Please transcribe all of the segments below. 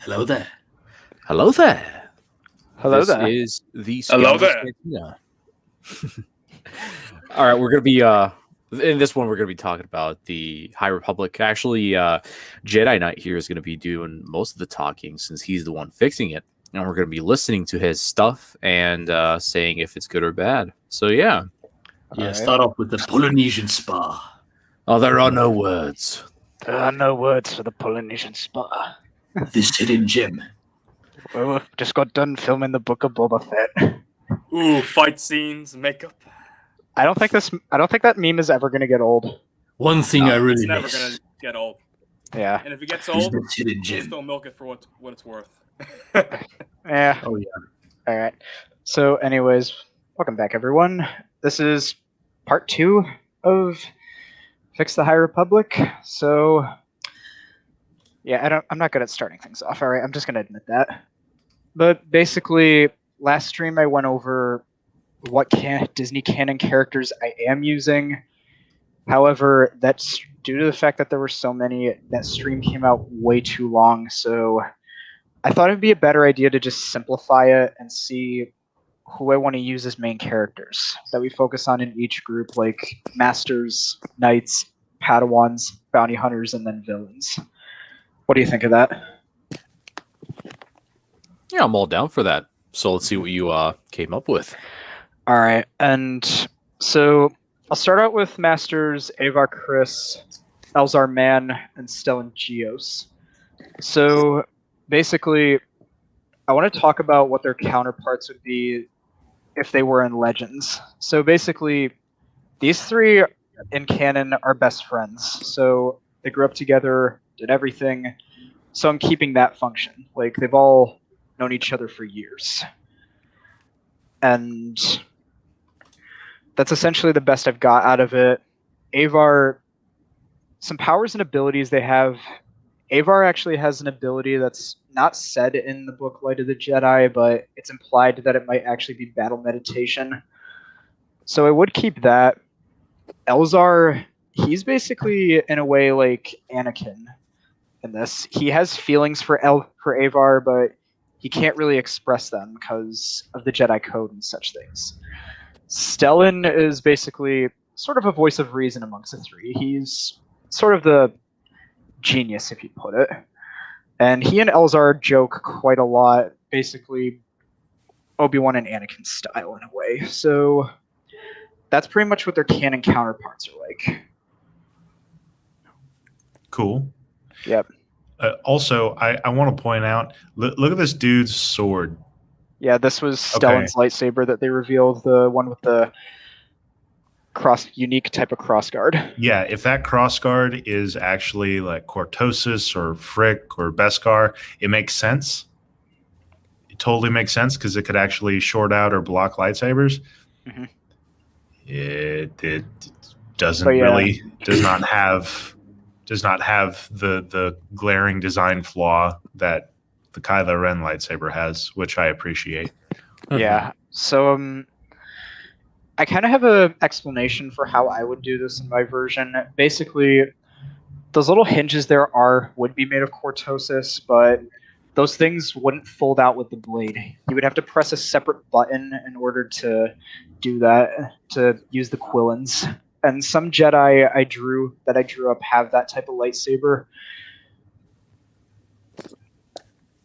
Hello there. Hello there. Hello this there. is the Hello Scoundrel there. Cantina. All right, we're gonna be in this one. We're gonna be talking about the High Republic. Actually, Jedi Knight here is gonna be doing most of the talking since he's the one fixing it, and we're gonna be listening to his stuff and saying if it's good or bad. So yeah. Yeah, Alright. start off with the Polynesian spa. Oh, there are no words. There are no words for the Polynesian spa. This hidden gem. We just got done filming the Book of Boba Fett. Ooh, fight scenes, makeup. I don't think that meme is ever gonna get old. One thing I It's really never miss gonna get old. Yeah. And if it gets is old, this hidden we'll gem. still milk it for what it's worth. Yeah. Oh yeah. Alright. So anyways, welcome back everyone. This is part 2 of Fix the High Republic. So yeah, I'm not good at starting things off. Alright, I'm just gonna admit that. But basically, last stream I went over what Disney canon characters I am using. However, that's due to the fact that there were so many, that stream came out way too long, so I thought it'd be a better idea to just simplify it and see who I want to use as main characters that we focus on in each group, like Masters, Knights, Padawans, Bounty Hunters, and then Villains. What do you think of that? Yeah, I'm all down for that. So let's see what you came up with. All right, and so I'll start out with Masters, Avar Chris, Elzar Mann, and Stellan Geos. So basically, I want to talk about what their counterparts would be if they were in Legends. So basically, these three in canon are best friends. So they grew up together, did everything. So I'm keeping that function. Like, they've all known each other for years. And that's essentially the best I've got out of it. Avar, some powers and abilities they have. Avar actually has an ability that's not said in the book Light of the Jedi, but it's implied that it might actually be battle meditation. So I would keep that. Elzar, he's basically in a way like Anakin in this. He has feelings for Avar, but he can't really express them because of the Jedi Code and such things. Stellan is basically sort of a voice of reason amongst the three. He's sort of the genius, if you put it. And he and Elzar joke quite a lot, basically Obi-Wan and Anakin style in a way. So that's pretty much what their canon counterparts are like. Cool. Yep. Also, I want to point out, look at this dude's sword. Yeah, this was Stellan's lightsaber that they revealed, the one with the unique type of crossguard. Yeah, if that crossguard is actually like Cortosis or Frick or Beskar, it makes sense. It totally makes sense because it could actually short out or block lightsabers. Mhm. It doesn't But yeah. really does not have the glaring design flaw that the Kylo Ren lightsaber has, which I appreciate. Yeah. So I kind of have an explanation for how I would do this in my version. Basically, those little hinges there would be made of Cortosis, but those things wouldn't fold out with the blade. You would have to press a separate button in order to do that, to use the Quillins. And some Jedi I drew up have that type of lightsaber.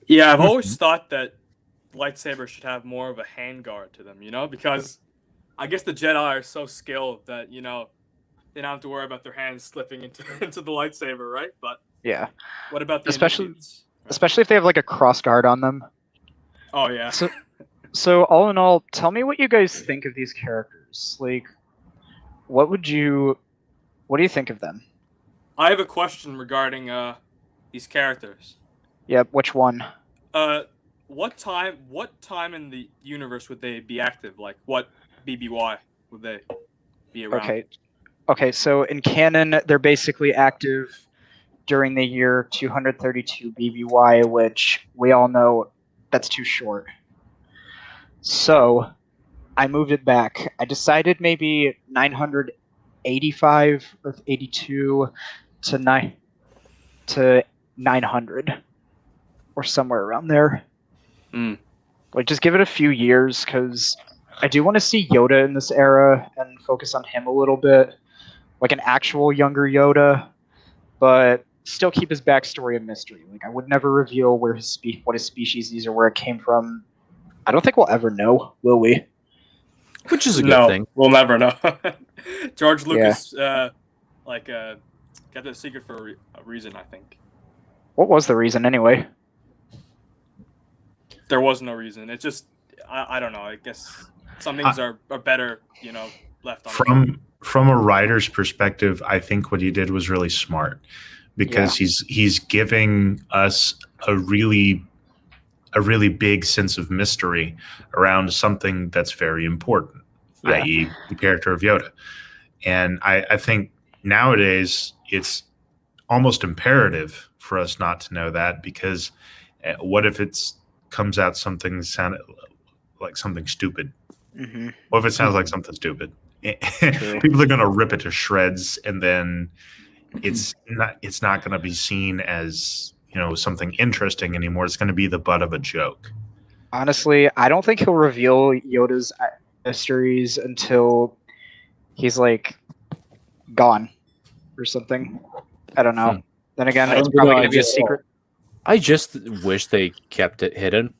Yeah, I've always thought that lightsabers should have more of a handguard to them, because I guess the Jedi are so skilled that, they don't have to worry about their hands slipping into the lightsaber, right? But yeah, what about the especially initiates? if they have like a crossguard on them. Oh yeah. So all in all, tell me what you guys think of these characters. Like, what do you think of them? I have a question regarding these characters. Yeah, which one? What time in the universe would they be active? Like, what BBY would they be around? Okay, so in canon, they're basically active during the year 232 BBY, which we all know that's too short. So I moved it back. I decided maybe 985 or 82 to 900, or somewhere around there. Mm. Like, just give it a few years, because I do want to see Yoda in this era and focus on him a little bit, like an actual younger Yoda, but still keep his backstory a mystery. Like, I would never reveal where what his species is or where it came from. I don't think we'll ever know, will we? Which is a good No, thing. we'll never know. George Yeah. Lucas, kept it secret for a reason. I think What was the reason anyway? there was no reason. It's just I don't know. I guess some things are better, left on. From a writer's perspective, I think what he did was really smart, because he's giving us a really big sense of mystery around something that's very important, i.e. the character of Yoda. And I think nowadays it's almost imperative for us not to know that, because what if it comes out something sounded like something stupid? Mm-hmm. What if it sounds like something stupid? People are going to rip it to shreds, and then it's not going to be seen as something interesting anymore. It's going to be the butt of a joke. Honestly, I don't think he'll reveal Yoda's mysteries until he's like gone or something. I don't know. Then again, it's probably going to be a secret. I just wish they kept it hidden.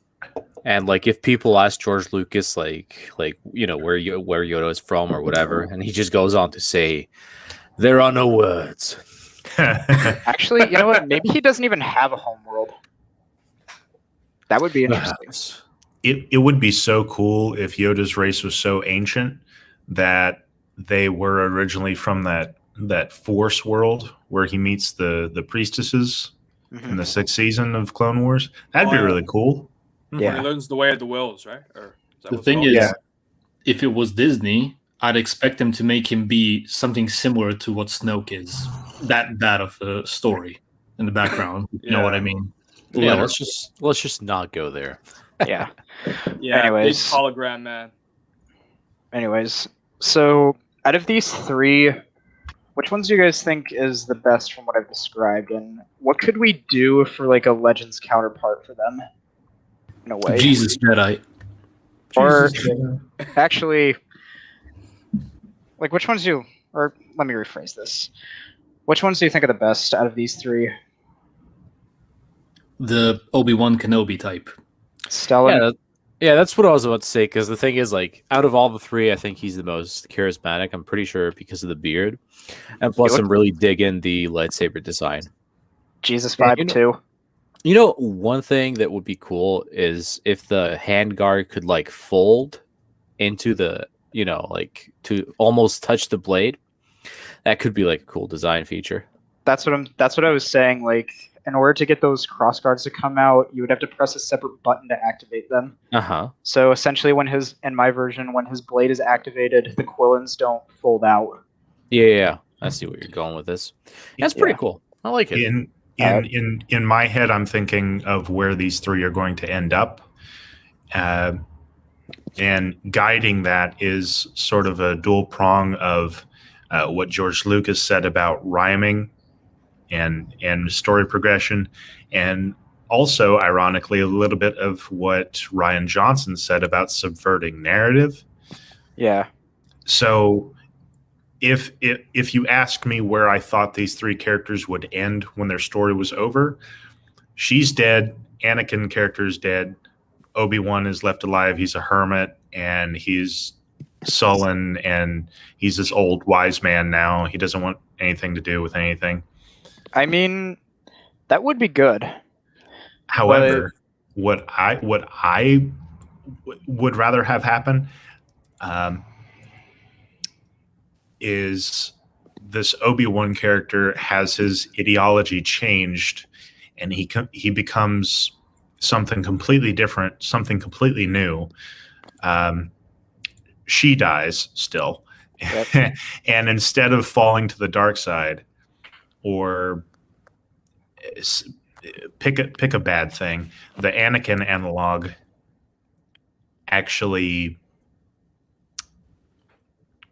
And like, if people ask George Lucas, like where Yoda is from or whatever, and he just goes on to say, "There are no words." Actually, you know what? Maybe he doesn't even have a homeworld. That would be interesting. It would be so cool if Yoda's race was so ancient that they were originally from that Force world where he meets the priestesses in the 6th season of Clone Wars. That'd be really cool. Yeah. He learns the way of the Wills, right? Or the thing is, if it was Disney, I'd expect them to make him be something similar to what Snoke is. That bad of a story in the background. You know what I mean? Yeah, let's just not go there. Yeah. Anyways, big hologram man. Anyways, so out of these three, which ones do you guys think is the best from what I've described, and what could we do for like a Legends counterpart for them? In a way, Jesus Jedi. Or actually, like, which ones do? Or let me rephrase this: which ones do you think are the best out of these three? The Obi-Wan Kenobi type. Stellan. Yeah, that's what I was about to say. Because the thing is, like, out of all the three, I think he's the most charismatic. I'm pretty sure because of the beard, and plus, I'm really digging the lightsaber design. Jesus vibe too. You know, one thing that would be cool is if the handguard could like fold into the, like to almost touch the blade. That could be like a cool design feature. That's what I was saying. Like, in order to get those crossguards to come out, you would have to press a separate button to activate them. So essentially, in my version, when his blade is activated, the quillins don't fold out. Yeah. I see what you're going with this. That's pretty cool. I like it. In my head, I'm thinking of where these three are going to end up. And guiding that is sort of a dual prong of what George Lucas said about rhyming and story progression, and also, ironically, a little bit of what Rian Johnson said about subverting narrative. Yeah. So if you ask me where I thought these three characters would end when their story was over, she's dead, Anakin character is dead, Obi-Wan is left alive, he's a hermit, and he's sullen, and he's this old wise man now. He doesn't want anything to do with anything. I mean, that would be good. However, what I would rather have happen is this Obi-Wan character has his ideology changed, and he becomes something completely different, something completely new. She dies still, and instead of falling to the dark side, or pick a bad thing, the Anakin analog actually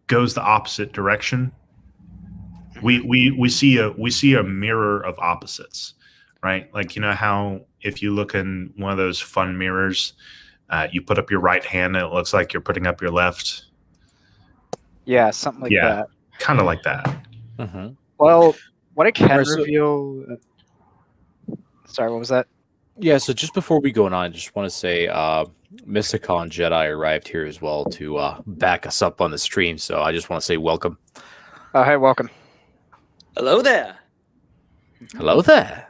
goes the opposite direction. We see a mirror of opposites, right? Like, you know how if you look in one of those fun mirrors, you put up your right hand and it looks like you're putting up your left. Yeah, something like Yeah. that. Kind of like that. Mm-hmm. Well, what I can Alright, so- reveal. Sorry, what was that? Yeah, so just before we go on, I just want to say Mysticon Jedi arrived here as well to back us up on the stream. So I just want to say welcome. Oh, hey, welcome. Hello there. Hello there.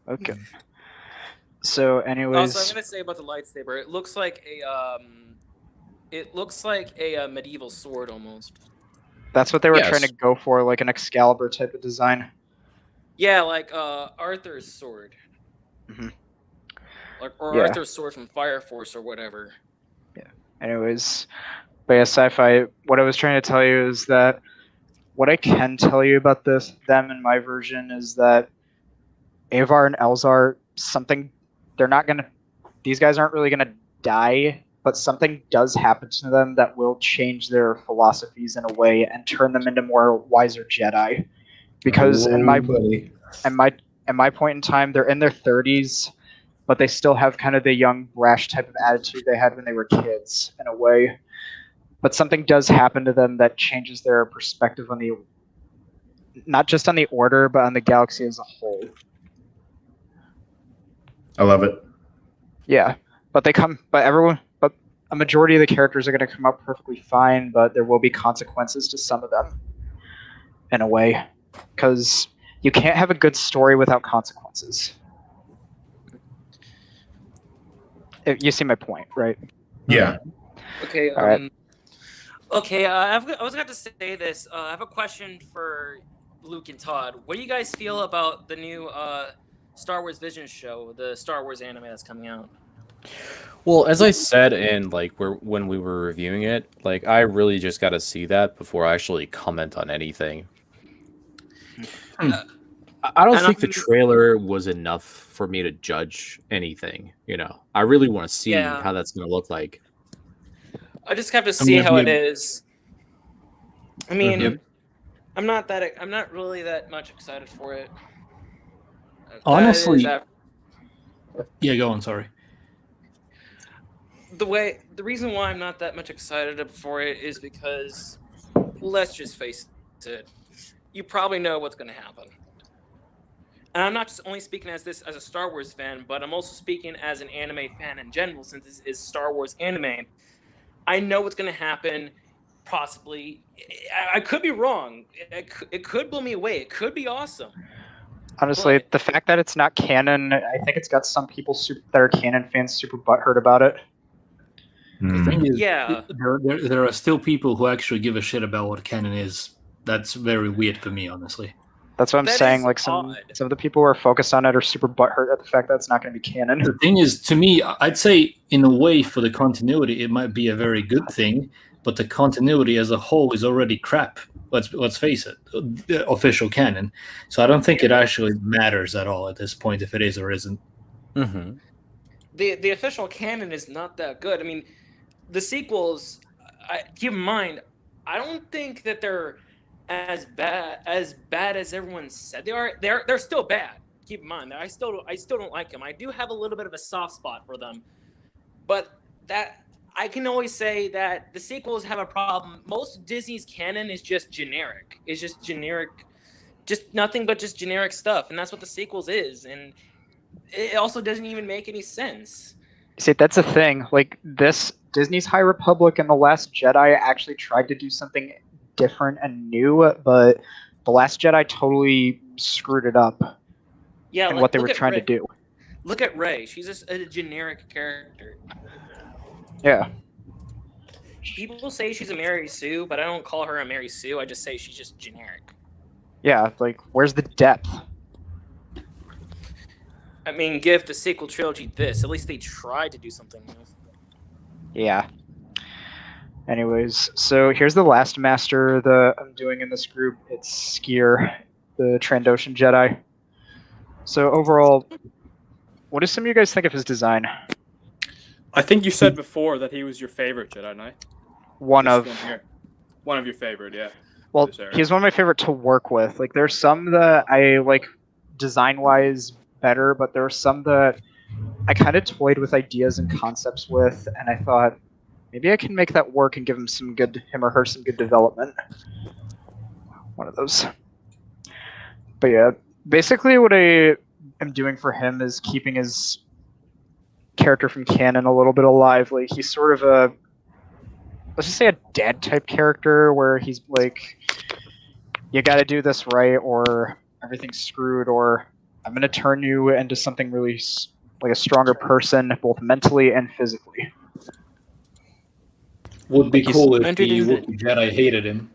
Okay. So, anyways, Also, I'm gonna say about the lightsaber. It looks like a medieval sword almost. that's what they were Yes. trying to go for, like an Excalibur type of design. Yeah, like Arthur's sword. Mhm. Or Yeah. Arthur's sword from Fire Force or whatever. Anyways, but yeah, sci-fi. What I was trying to tell you is that what I can tell you about them in my version is that Avar and Elzar, these guys aren't really gonna die, but something does happen to them that will change their philosophies in a way and turn them into more wiser Jedi. Because in my point in time, they're in their 30s, but they still have kind of the young, brash type of attitude they had when they were kids, in a way. But something does happen to them that changes their perspective on not just on the Order, but on the galaxy as a whole. I love it. Yeah, but a majority of the characters are going to come out perfectly fine, but there will be consequences to some of them, in a way, because you can't have a good story without consequences. You see my point, right? Yeah. Okay. All right. Okay. I was going to say this. I have a question for Luke and Todd. What do you guys feel about the new Star Wars Vision show, the Star Wars anime that's coming out? Well, as I said in when we were reviewing it, like I really just got to see that before I actually comment on anything. I don't think the trailer was enough for me to judge anything. I really want to see how that's going to look like. I just have to see how it is. I mean, Yep. I'm not really that much excited for it. Honestly, yeah, go on. Sorry. The reason why I'm not that much excited for it is because, let's just face it, you probably know what's going to happen. And I'm not just only speaking as a Star Wars fan, but I'm also speaking as an anime fan in general, since this is Star Wars anime. I know what's going to happen. Possibly, I could be wrong. It could blow me away. It could be awesome. Honestly, the fact that it's not canon, I think it's got some people that are canon fans super butthurt about it. The thing is, Yeah. there are still people who actually give a shit about what canon is. That's very weird for me, honestly. That's what I'm That saying. is Like some odd. of the people who are focused on it are super butthurt at the fact that it's not going to be canon. The thing is, to me, I'd say in a way for the continuity, it might be a very good thing, but the continuity as a whole is already crap. Let's face it, the official canon. So I don't think it actually matters at all at this point if it is or isn't. Mm-hmm. The official canon is not that good. I mean, the sequels. Keep in mind, I don't think that they're as bad as everyone said they are. They're still bad. Keep in mind that I still don't like them. I do have a little bit of a soft spot for them, but that I can always say that the sequels have a problem. Most Disney's canon is just generic. It's just generic, just nothing but just generic stuff, and that's what the sequels is. And it also doesn't even make any sense. See, that's the thing. Like this, Disney's High Republic and The Last Jedi actually tried to do something different and new, but The Last Jedi totally screwed it up. Yeah, and what they were trying to do. Look at Rey. She's just a generic character. Yeah. People say she's a Mary Sue, but I don't call her a Mary Sue. I just say she's just generic. Yeah, like where's the depth? I mean, give the sequel trilogy this. At least they tried to do something new. Yeah. Anyways, so here's the last master that I'm doing in this group. It's Skier, the Trandoshan Jedi. So overall, what do some of you guys think of his design? I think you said before that he was your favorite Jedi Knight. One of your favorite, yeah. Well, he's one of my favorite to work with. Like, there's some that I like design-wise better, but there are some that I kind of toyed with ideas and concepts with, and I thought maybe I can make that work and give him or her some good development. One of those. But yeah, basically what I am doing for him is keeping his character from canon a little bit alive. Like, he's sort of a, let's just say, a dad type character where he's like, you got to do this right or everything's screwed, or I'm going to turn you into something really like a stronger person, both mentally and physically. Would be Like, cool if entered the into- Wookiee Jedi hated him.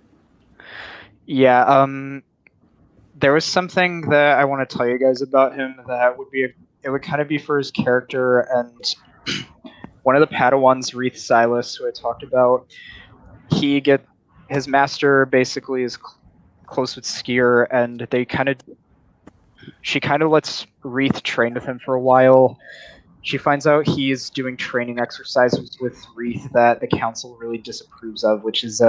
Yeah, there was something that I want to tell you guys about him that it would kind of be for his character, and one of the Padawans, Reith Silas, who I talked about, his master basically is close with Skier, and she kind of lets Reith train with him for a while. She finds out he's doing training exercises with Reith that the council really disapproves of, which is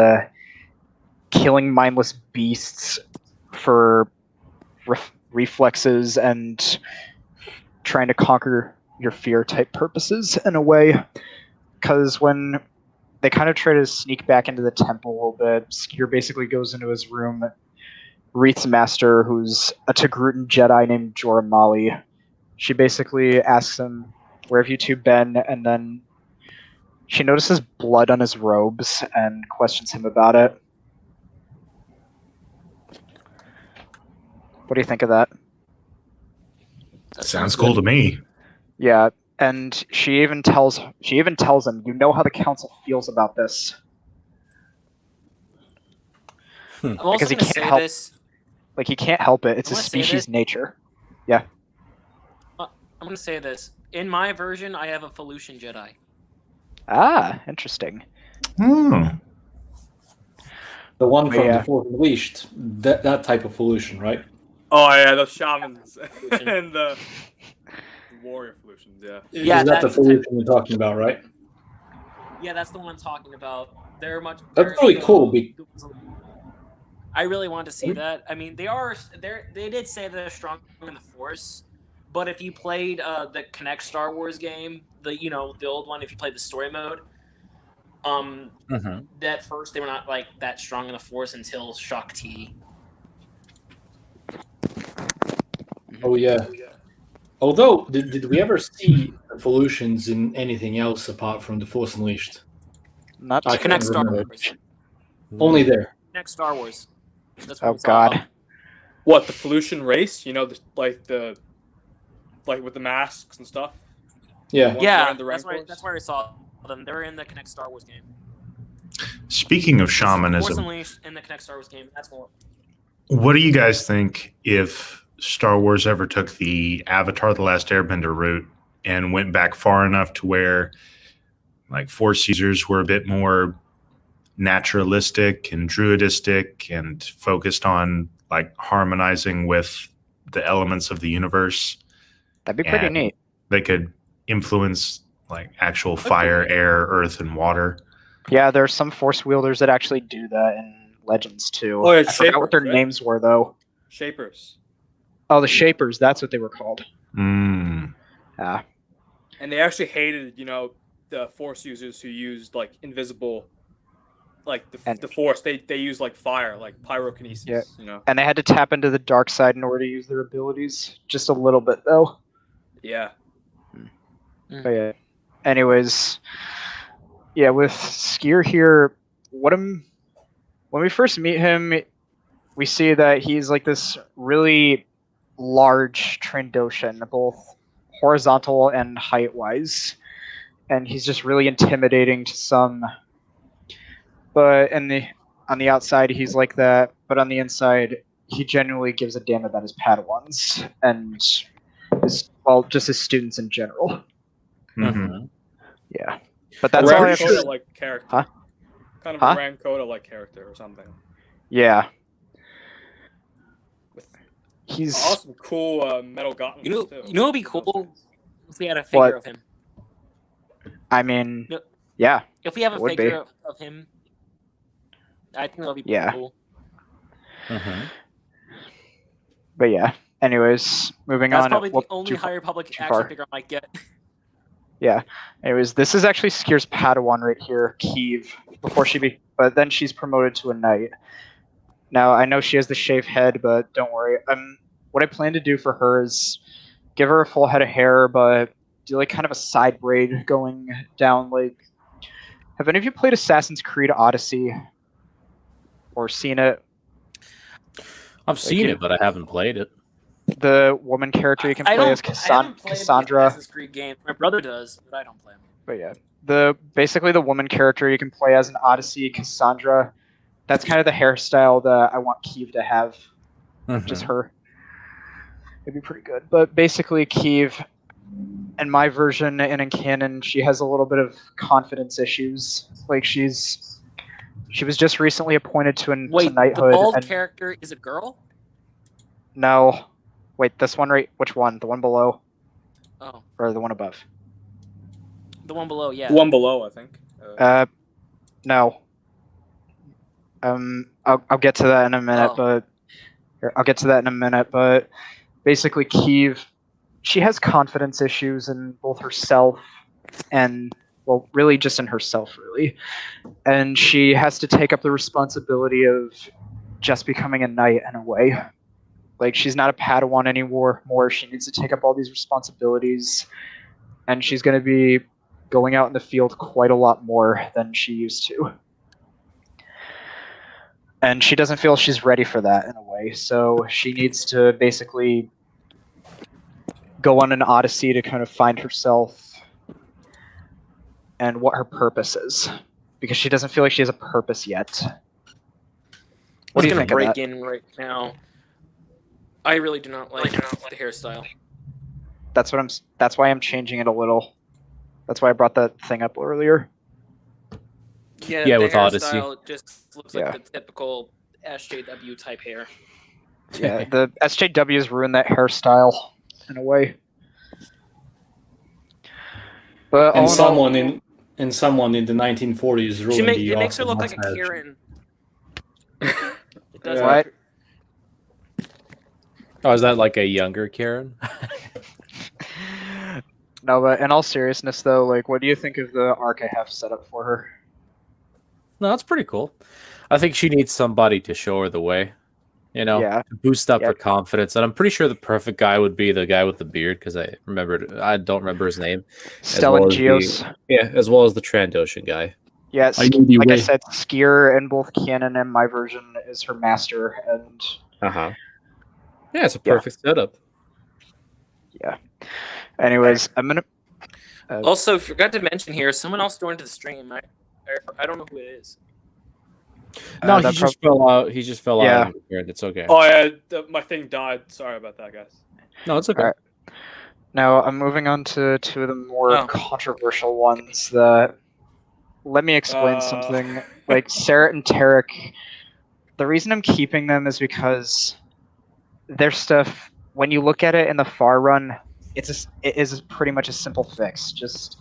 killing mindless beasts for reflexes and trying to conquer your fear type purposes in a way. Because when they kind of try to sneak back into the temple a little bit, Skier basically goes into his room. Reith's master, who's a Togrutan Jedi named Jorah Mali, she basically asks him, "Where have you two been?" And then she notices blood on his robes and questions him about it. What do you think of that? That Sounds cool to me. Yeah, and she even tells him, "You know how the council feels about this." I'm also Because he going to can't say help- this. Like, he can't help it. It's I a wanna say species this. nature. I'm going to say this. In my version, I have a Felucian Jedi. Ah, interesting. Hmm. The one from Yeah. The Force Unleashed, that type of pollution, right? Oh yeah, the shamans Pollution. and the warrior pollutions. Yeah. Yeah, Is that the that's the pollution you're talking about, right? Yeah, that's the one I'm talking about. They're much. That's they're, really cool. I really want to see that. I mean, they did say they're strong in the Force, but if you played the Connect Star Wars game, the old one, if you played the story mode, at first they were not like that strong in the Force until Shock T. Oh yeah. Although, did we ever see evolutions in anything else apart from The Force Unleashed? Not I too can't Connect Star remember. Wars. Only there. Connect Star Wars. That's what Oh we saw. god. What, the pollution race? You know, like with the masks and stuff. Yeah. Ones Yeah, wearing the rank force? that's where I saw them. They were in the Connect Star Wars game. Speaking of Force shamanism, Unleashed in the Connect Star Wars game. That's more. what do you guys think if Star Wars ever took the Avatar: The Last Airbender route and went back far enough to where, like, Force users were a bit more naturalistic and druidistic and focused on, like, harmonizing with the elements of the universe? That'd be pretty And neat. they could influence, like, actual fire, air, earth, and water. Yeah, there are some Force wielders that actually do that in Legends too. Oh, yeah, I forgot what their Shapers, right? names were though. Shapers. Oh, the Shapers. That's what they were called. Mm. Ah, And they actually hated, the force users who used like invisible, like the force. They use like fire, like pyrokinesis. Yeah. And they had to tap into the dark side in order to use their abilities. Just a little bit though. Yeah. But yeah. Anyways, yeah, with Skier here, when we first meet him, we see that he's like this really large Trandoshan, both horizontal and height-wise, and he's just really intimidating to some. But on the outside, he's like that. But on the inside, he genuinely gives a damn about his Padawans and just his students in general. Mhm. Yeah, but that's all I have to say. like character. Huh? Kind of Huh? a Ram Coda like character or something. Yeah, With he's awesome, cool metal gauntlets too. You know, it'd be cool if we had a figure What? of him. I mean, No. yeah, If we have a Would figure of him, I think that'd be pretty Yeah. cool. but yeah. Anyways, moving That's on. probably the Whoop, only too High far- Republic too action far. figure I might get. Yeah. Anyways, this is actually Skier's Padawan right here, Kiev. But then she's promoted to a knight. Now I know she has the shaved head, but don't worry. What I plan to do for her is give her a full head of hair, but do like kind of a side braid going down. Like, have any of you played Assassin's Creed Odyssey or seen it? I've seen it, but I haven't played it. The woman character you can play as I haven't played the Cassandra. Assassin's Creed game. My brother does, but I don't play them. But yeah, basically the woman character you can play as an Odyssey, Cassandra. That's kind of the hairstyle that I want Kiev to have. Just her. It'd be pretty good. But basically, Kiev, in my version and in canon, she has a little bit of confidence issues. Like she was just recently appointed to Wait, the knighthood. bald And character is a girl? no, wait, this one right? Which one? The one below Oh, or the one above? the one below, yeah. The one below, I think. No. I'll get to that in a minute, Oh. but basically Kiev, she has confidence issues in both herself and, well, really just in herself, really. And she has to take up the responsibility of just becoming a knight in a way. Like, she's not a Padawan anymore. She needs to take up all these responsibilities, and she's going to be going out in the field quite a lot more than she used to. And she doesn't feel she's ready for that in a way, so she needs to basically go on an odyssey to kind of find herself and what her purpose is, because she doesn't feel like she has a purpose yet. What do you think of that? break in right now. I really do not like the hairstyle. That's why I'm changing it a little. That's why I brought that thing up earlier. Yeah, Yeah, the with Odyssey. hairstyle just looks like the typical SJW type hair. Yeah, the SJWs ruined that hairstyle in a way. But And all in all, someone in the 1940s ruined It makes her look like a mustache. Karen. It does. What? Oh, is that like a younger Karen? No, but in all seriousness, though, like, what do you think of the arc I have set up for her? No, that's pretty cool. I think she needs somebody to show her the way, Yeah. to boost up Yeah. her confidence. And I'm pretty sure the perfect guy would be the guy with the beard, because I don't remember his name. Stellan well as Geos. As well as the Trandoshan guy. Yes, I need you like I way. said, Skier in both canon and my version is her master, and Yeah, it's a perfect setup. anyways, I'm gonna. Also, forgot to mention here, someone else joined the stream. I don't know who it is. No, that he just fell out. He just fell Yeah. out. Of the beard. It's okay. Oh yeah, my thing died. Sorry about that, guys. No, it's okay. Alright. Now I'm moving on to two of the more Oh. controversial ones. That let me explain something. Like Sarah and Tarek, the reason I'm keeping them is because their stuff, when you look at it in the far run, it is pretty much a simple fix. Just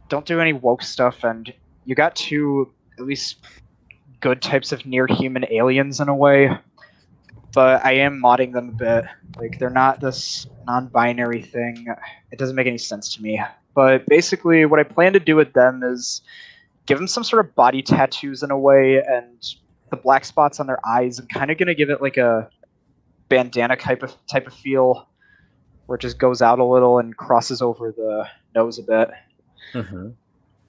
don't do any woke stuff, and you got two at least good types of near human aliens in a way. But I am modding them a bit. Like, they're not this non-binary thing. It doesn't make any sense to me. But basically, what I plan to do with them is give them some sort of body tattoos in a way, and the black spots on their eyes. I'm kind of gonna give it like a bandana type of feel, where it just goes out a little and crosses over the nose a bit. Mm-hmm.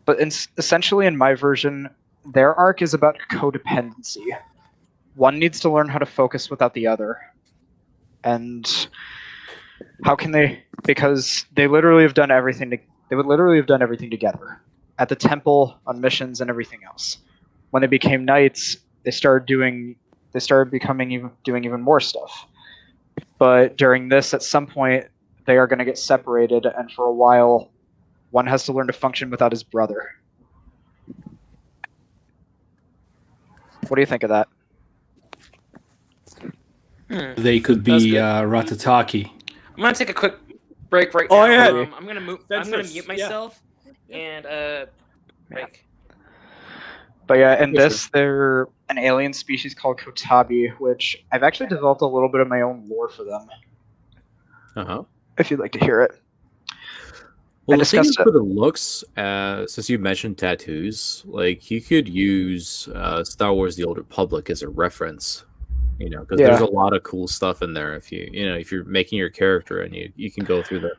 But essentially, in my version, their arc is about codependency. One needs to learn how to focus without the other. And how can they? Because they literally have done everything. They would literally have done everything together at the temple, on missions, and everything else. When they became knights, they started doing even more stuff. But during this, at some point, they are going to get separated, and for a while, one has to learn to function without his brother. What do you think of that? They could That's be good. Ratataki. I'm gonna take a quick break right Oh, now. yeah. I'm gonna move. That's I'm gonna nice. mute Yeah. myself and break. But yeah, in Yes, this, they're an alien species called Kotabi, which I've actually developed a little bit of my own lore for them. if you'd like to hear it. Well, I the thing is discussed it. for the looks, since you mentioned tattoos, like you could use Star Wars: The Old Republic as a reference, because there's a lot of cool stuff in there. If if you're making your character and you can go through the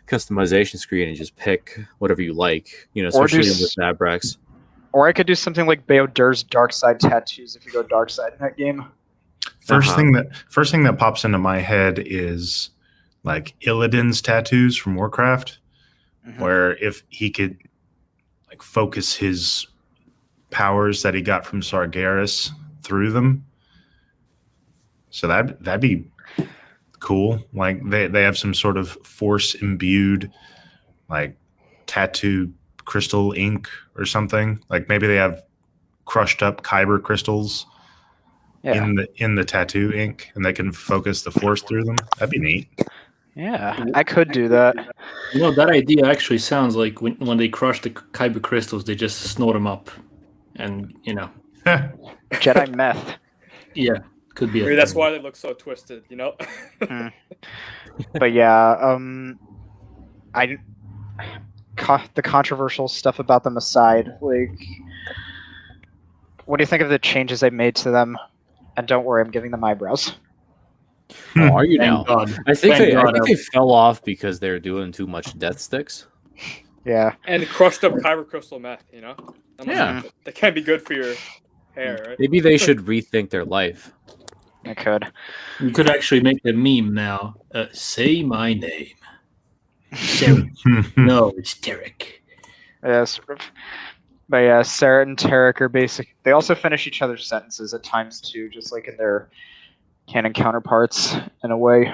customization screen and just pick whatever you like, especially with Zabrax. Or I could do something like Bayodir's dark side tattoos if you go dark side in that game. First thing that pops into my head is like Illidan's tattoos from Warcraft, where if he could like focus his powers that he got from Sargeras through them. So that'd be cool. Like they have some sort of force imbued like tattoo crystal ink or something. Like maybe they have crushed up kyber crystals in the tattoo ink, and they can focus the force through them. That'd be neat. Yeah, I could do that. That idea actually sounds like when they crush the kyber crystals, they just snort them up, and Jedi meth. Yeah, could be. Maybe that's why they look so twisted, But yeah, the controversial stuff about them aside, like, what do you think of the changes I made to them? And don't worry, I'm giving them eyebrows. Oh, are you now? God. I think they fell off because they're doing too much death sticks. Yeah. And crushed up kyber crystal meth, Yeah. That can't be good for your hair, right? Maybe they should rethink their life. I could. You could actually make a meme now. Say my name. Sarah. No, it's Tarek. Yeah, sort of. But yeah, Sarah and Tarek are basic. They also finish each other's sentences at times too, just like in their canon counterparts in a way.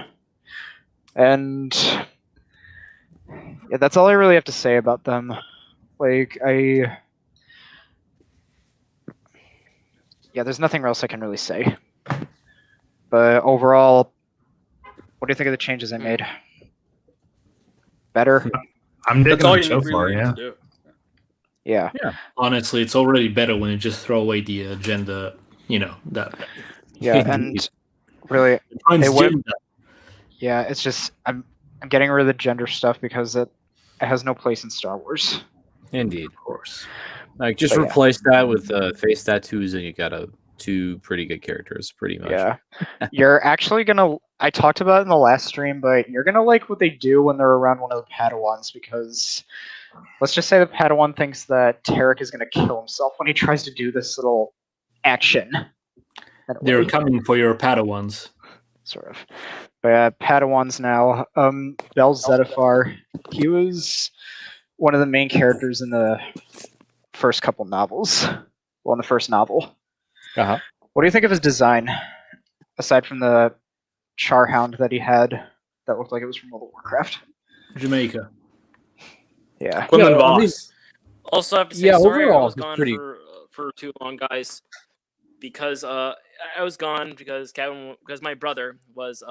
And yeah, that's all I really have to say about them. Like there's nothing else I can really say. But overall, what do you think of the changes I made? Better? I'm digging That's all them you so need far, really yeah. to do. Yeah. Honestly, it's already better when you just throw away the agenda, that. Yeah, and really, Transgender. yeah, it's just I'm getting rid of the gender stuff because it has no place in Star Wars. Indeed. Of course. Like, just replace that with face tattoos, and you got two pretty good characters, pretty much. Yeah. You're actually gonna. I talked about it in the last stream, but you're gonna like what they do when they're around one of the Padawans because let's just say the Padawan thinks that Tarek is gonna kill himself when he tries to do this little action. They're coming for your Padawans. Sort of. But Padawans now. Bel Zettifar, he was one of the main characters in the first couple novels. Well, in the first novel. Uh-huh. What do you think of his design? Aside from the Charhound that he had that looked like it was from World of Warcraft. Jamaica. Yeah. Quinlan Voss. Also, I have to say, Yeah, sorry I overall, was it's gone pretty- for too long, guys. Because I was gone because my brother was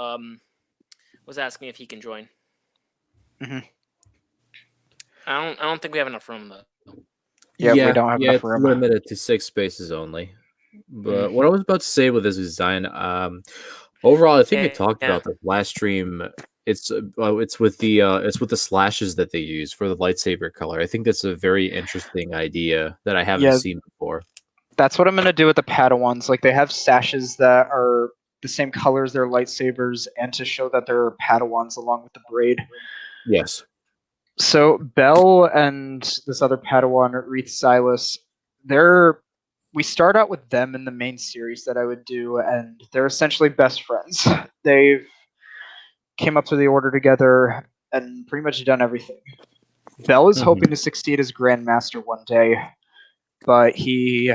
asking if he can join. Mhm. I don't think we have enough room though. Yeah, we don't have enough it's room. limited to 6 spaces only. But what I was about to say with this design, overall, I think we talked about the last stream. It's with the slashes that they use for the lightsaber color. I think that's a very interesting idea that I haven't seen before. That's what I'm gonna do with the Padawans. Like they have sashes that are the same color as their lightsabers, and to show that they're Padawans along with the braid. Yes. So Bell and this other Padawan, Reith Silas, we start out with them in the main series that I would do, and they're essentially best friends. They've came up to the order together and pretty much done everything. Bell is hoping to succeed as Grandmaster one day, but he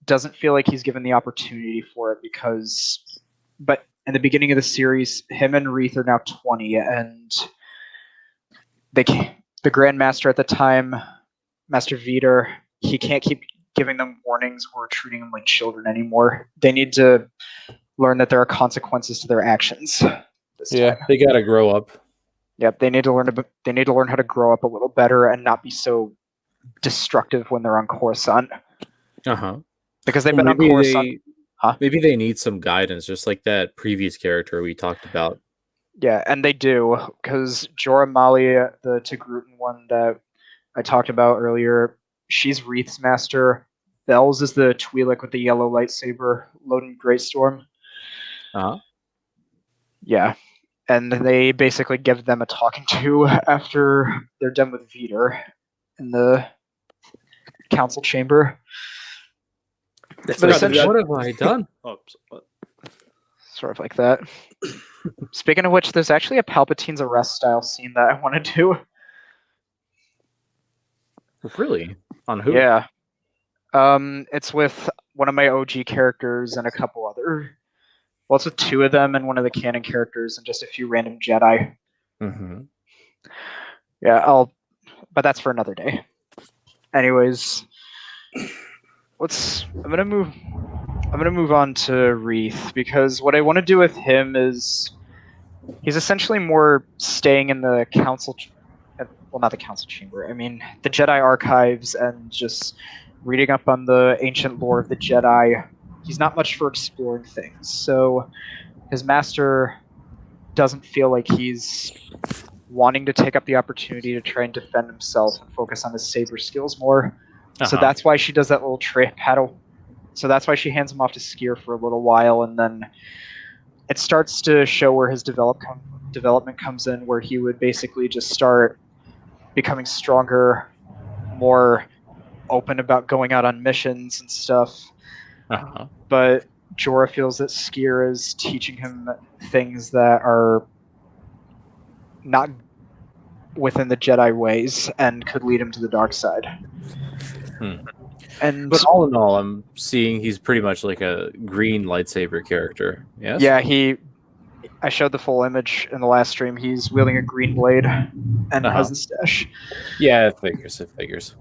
doesn't feel like he's given the opportunity for it but in the beginning of the series, him and Reith are now 20, and the Grandmaster at the time, Master Veeder, he can't keep giving them warnings or treating them like children anymore. They need to learn that there are consequences to their actions. Yeah, they gotta grow up. Yep, they need to learn how to grow up a little better and not be so destructive when they're on Coruscant. Because they've been on Coruscant. Maybe they need some guidance, just like that previous character we talked about Yeah, and they do, because Jorah Mali, the Togrutan one that I talked about earlier, she's Wreath's master. Bells is the Twi'lek with the yellow lightsaber, Loden Greatstorm. Uh-huh. Yeah, and they basically give them a talking to after they're done with Veter in the council chamber. That's But right. essentially, What have I done? Oh, what? sort of like that. Speaking of which, there's actually a Palpatine's arrest style scene that I want to do. Really? On who? Yeah. It's with one of my OG characters and a couple other. Well, it's with two of them and one of the canon characters and just a few random Jedi. Mm-hmm. Yeah, but that's for another day. Anyways, I'm gonna move on to Wreath, because what I want to do with him is he's essentially more staying in the council. Well, not the council chamber. I mean, the Jedi archives and just reading up on the ancient lore of the Jedi. He's not much for exploring things, so his master doesn't feel like he's wanting to take up the opportunity to try and defend himself and focus on his saber skills more. So that's why she does that little paddle. So that's why she hands him off to Skier for a little while, and then it starts to show where his development comes in, where he would basically just start becoming stronger, more open about going out on missions and stuff. Uh-huh. But Jorah feels that Skier is teaching him things that are not within the Jedi ways and could lead him to the dark side. And But all in all, I'm seeing he's pretty much like a green lightsaber character. Yes. yeah, I showed the full image in the last stream. He's wielding a green blade and has the stash. Yeah, it figures.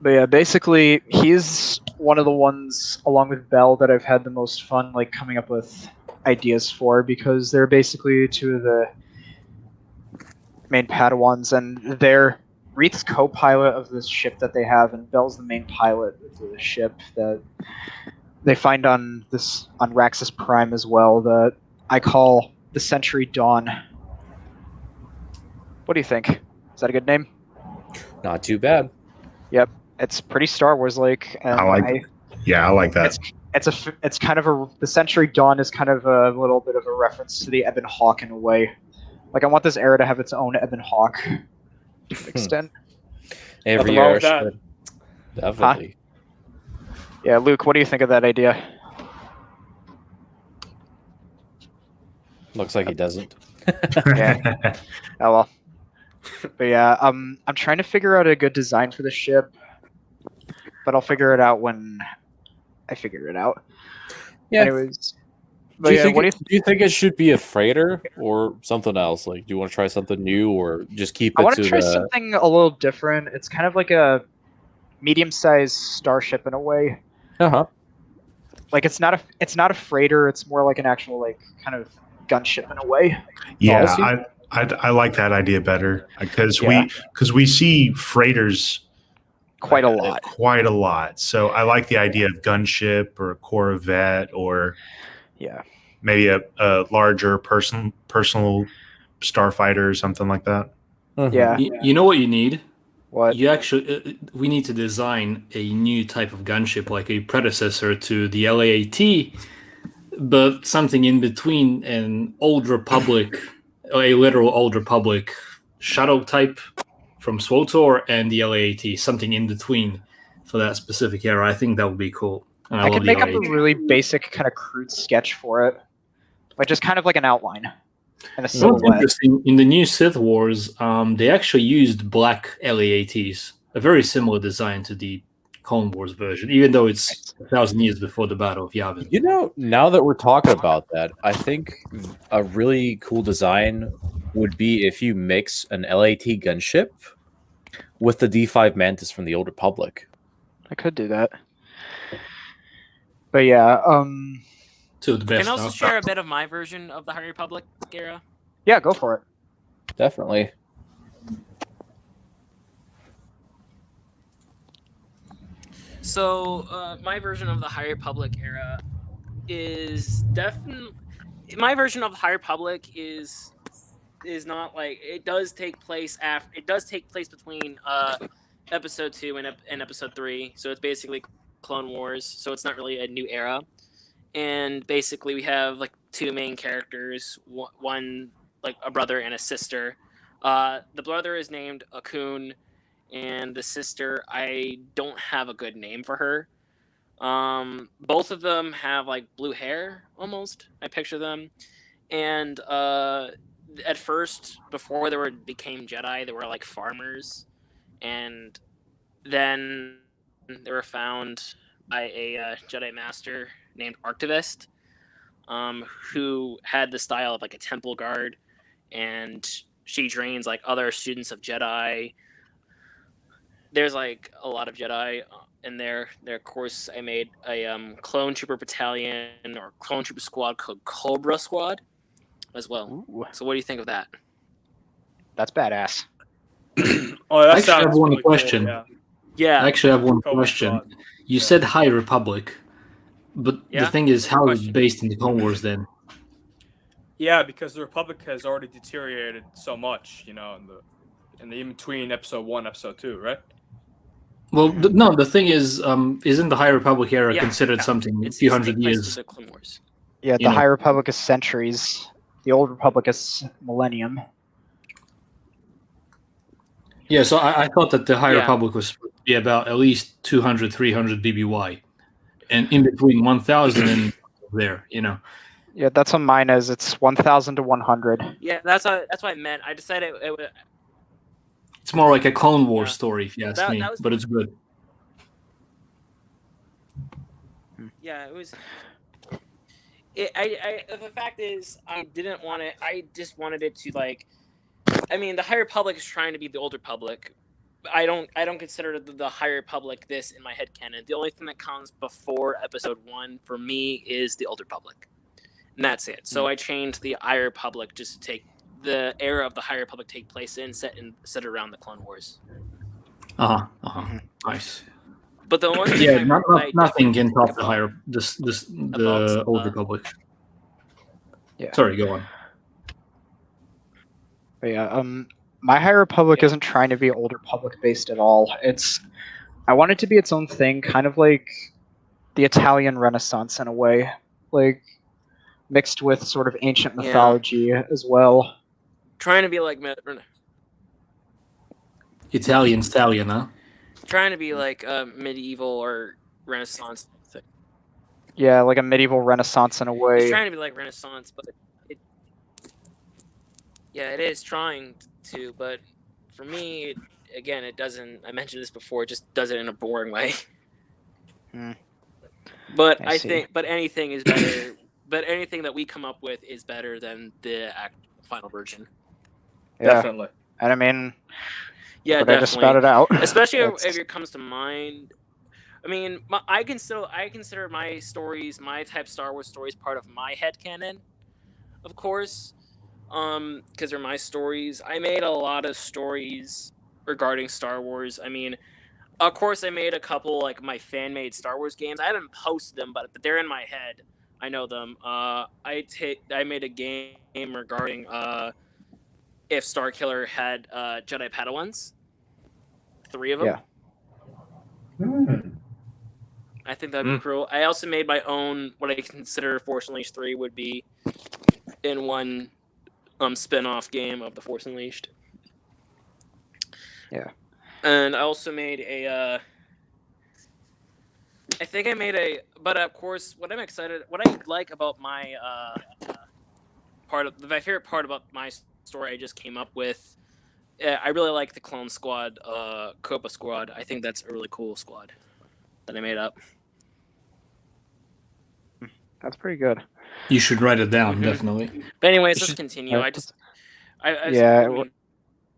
But yeah, basically, he's one of the ones, along with Bell, that I've had the most fun like coming up with ideas for, because they're basically two of the main Padawans, and they're Wreath's co-pilot of this ship that they have, and Bell's the main pilot of the ship that they find on Raxus Prime as well, that I call the Century Dawn. What do you think? Is that a good name? Not too bad. Yep, it's pretty Star Wars like. I like that. It's kind of the Century Dawn is kind of a little bit of a reference to the Ebon Hawk in a way. Like, I want this era to have its own Ebon Hawk to an extent. Every Nothing wrong era with that. should. Definitely. Yeah, Luke, what do you think of that idea? Looks like he doesn't. Yeah. Oh well. But yeah, I'm trying to figure out a good design for the ship, but I'll figure it out when I figure it out. Yeah. Anyways, but Do you, yeah, think what do do you think it should be a freighter or something else? Like, do you want to try something new or just keep I it want to to try the? something a little different. It's kind of like a medium-sized starship in a way. Uh-huh. Like, it's not a freighter. It's more like an actual like kind of gunship in a way. Yeah, I like that idea better, because we see freighters Quite a lot. Quite a lot. So I like the idea of gunship or a corvette, or maybe a larger personal starfighter or something like that. Mhm. Yeah. You know what you need? What? You actually, we need to design a new type of gunship, like a predecessor to the LAAT, but something in between an Old Republic, a literal Old Republic shuttle type from SWTOR and the LAAT, something in between for that specific era. I think that would be cool. And I love could the make up a LAAT. really basic kind of crude sketch for it, like just kind of like an outline and a You know what's silhouette. interesting? In the new Sith Wars, they actually used black LAATs, a very similar design to the Clone Wars version, even though it's 1,000 years before the Battle of Yavin. You know, now that we're talking about that, I think a really cool design would be if you mix an LAT gunship with the D5 Mantis from the Old Republic. I could do that. But yeah, To the best. Can I also now. share a bit of my version of the High Republic era? yeah, go for it. Definitely. So, my version of the High Republic era is definitely. My version of the High Republic is is not like it does take place after. It does take place between episode 2 and episode 3. So it's basically Clone Wars. So it's not really a new era. And basically, we have like 2 main characters. One like a brother and a sister. The brother is named Akun, and the sister, I don't have a good name for her. Both of them have like blue hair almost. I picture them, and at first, before became Jedi, they were like farmers, and then they were found by a Jedi master named Archivist, who had the style of like a temple guard, and she trains like other students of Jedi. There's like a lot of Jedi in there. Of course, I made a clone trooper battalion or clone trooper squad called Cobra Squad as well. Ooh, So what do you think of that? that's badass. Oh, that I actually have sounds one really question. Cool, yeah. Yeah. I actually have one Cobra question. Squad. You Yeah. said High Republic, but Yeah? the thing is, how is Question. it based in the Clone Wars then? Yeah, because the Republic has already deteriorated so much, in the in between episode 1, episode 2, right? Well, no, the thing is, isn't the High Republic era Yeah, considered yeah. something a It's few take hundred place years? through the Clone Wars. Yeah, You the know. High Republic is centuries. The Old Republic is millennium. Yeah, so I thought that the High Yeah. Republic was supposed to be about at least 200, 300 BBY, and in between 1,000 and there, Yeah, that's what mine is. It's 1,000 to 100. Yeah, that's what I meant. I decided it would. It's more like a Clone Wars Yeah. story, if you ask That- me, that was- but it's good. Yeah, it was. The fact is, I didn't want it. I just wanted it to like. I mean, the High Republic is trying to be the Old Republic. I don't consider the High Republic this in my head canon. The only thing that comes before Episode 1 for me is the Old Republic, and that's it. So I changed the High Republic just to take the era of the High Republic take place set around the Clone Wars. Nice. But the one thing Yeah, I nothing definitely can top think the about- the Old Republic. Yeah. Sorry, go on. But yeah, my High Republic isn't trying to be Old Republic based at all. I want it to be its own thing, kind of like the Italian Renaissance in a way, like mixed with sort of ancient Yeah. mythology as well. trying to be like Italian stallion, huh? trying to be like medieval or Renaissance thing. Yeah, like a medieval Renaissance in a It's way. trying to be like Renaissance, but it is trying to. But for me, again, it doesn't. I mentioned this before. It just does it in a boring way. Hmm. But I I see. think, but anything is better. But anything that we come up with is better than the final version. Yeah, Definitely. and I mean, Yeah, but I just definitely. spouted out. Especially That's- if it comes to mind. I mean, I consider my stories, my type Star Wars stories, part of my headcanon, of course, because they're my stories. I made a lot of stories regarding Star Wars. I mean, of course, I made a couple like my fan-made Star Wars games. I haven't posted them, but they're in my head. I know them. I made a game regarding if Starkiller had Jedi Padawans, 3 of them. Yeah. I think that'd be cool. I also made my own, what I consider Force Unleashed 3 would be in one spin-off game of the Force Unleashed. Yeah. And I also made a but of course, what I like about my my favorite part about my story I just came up with, I really like the Clone Squad, Copa Squad. I think that's a really cool squad that I made up. That's pretty good. You should write it down, Mhm. definitely. But anyways, You let's should- continue. I Yeah, I mean,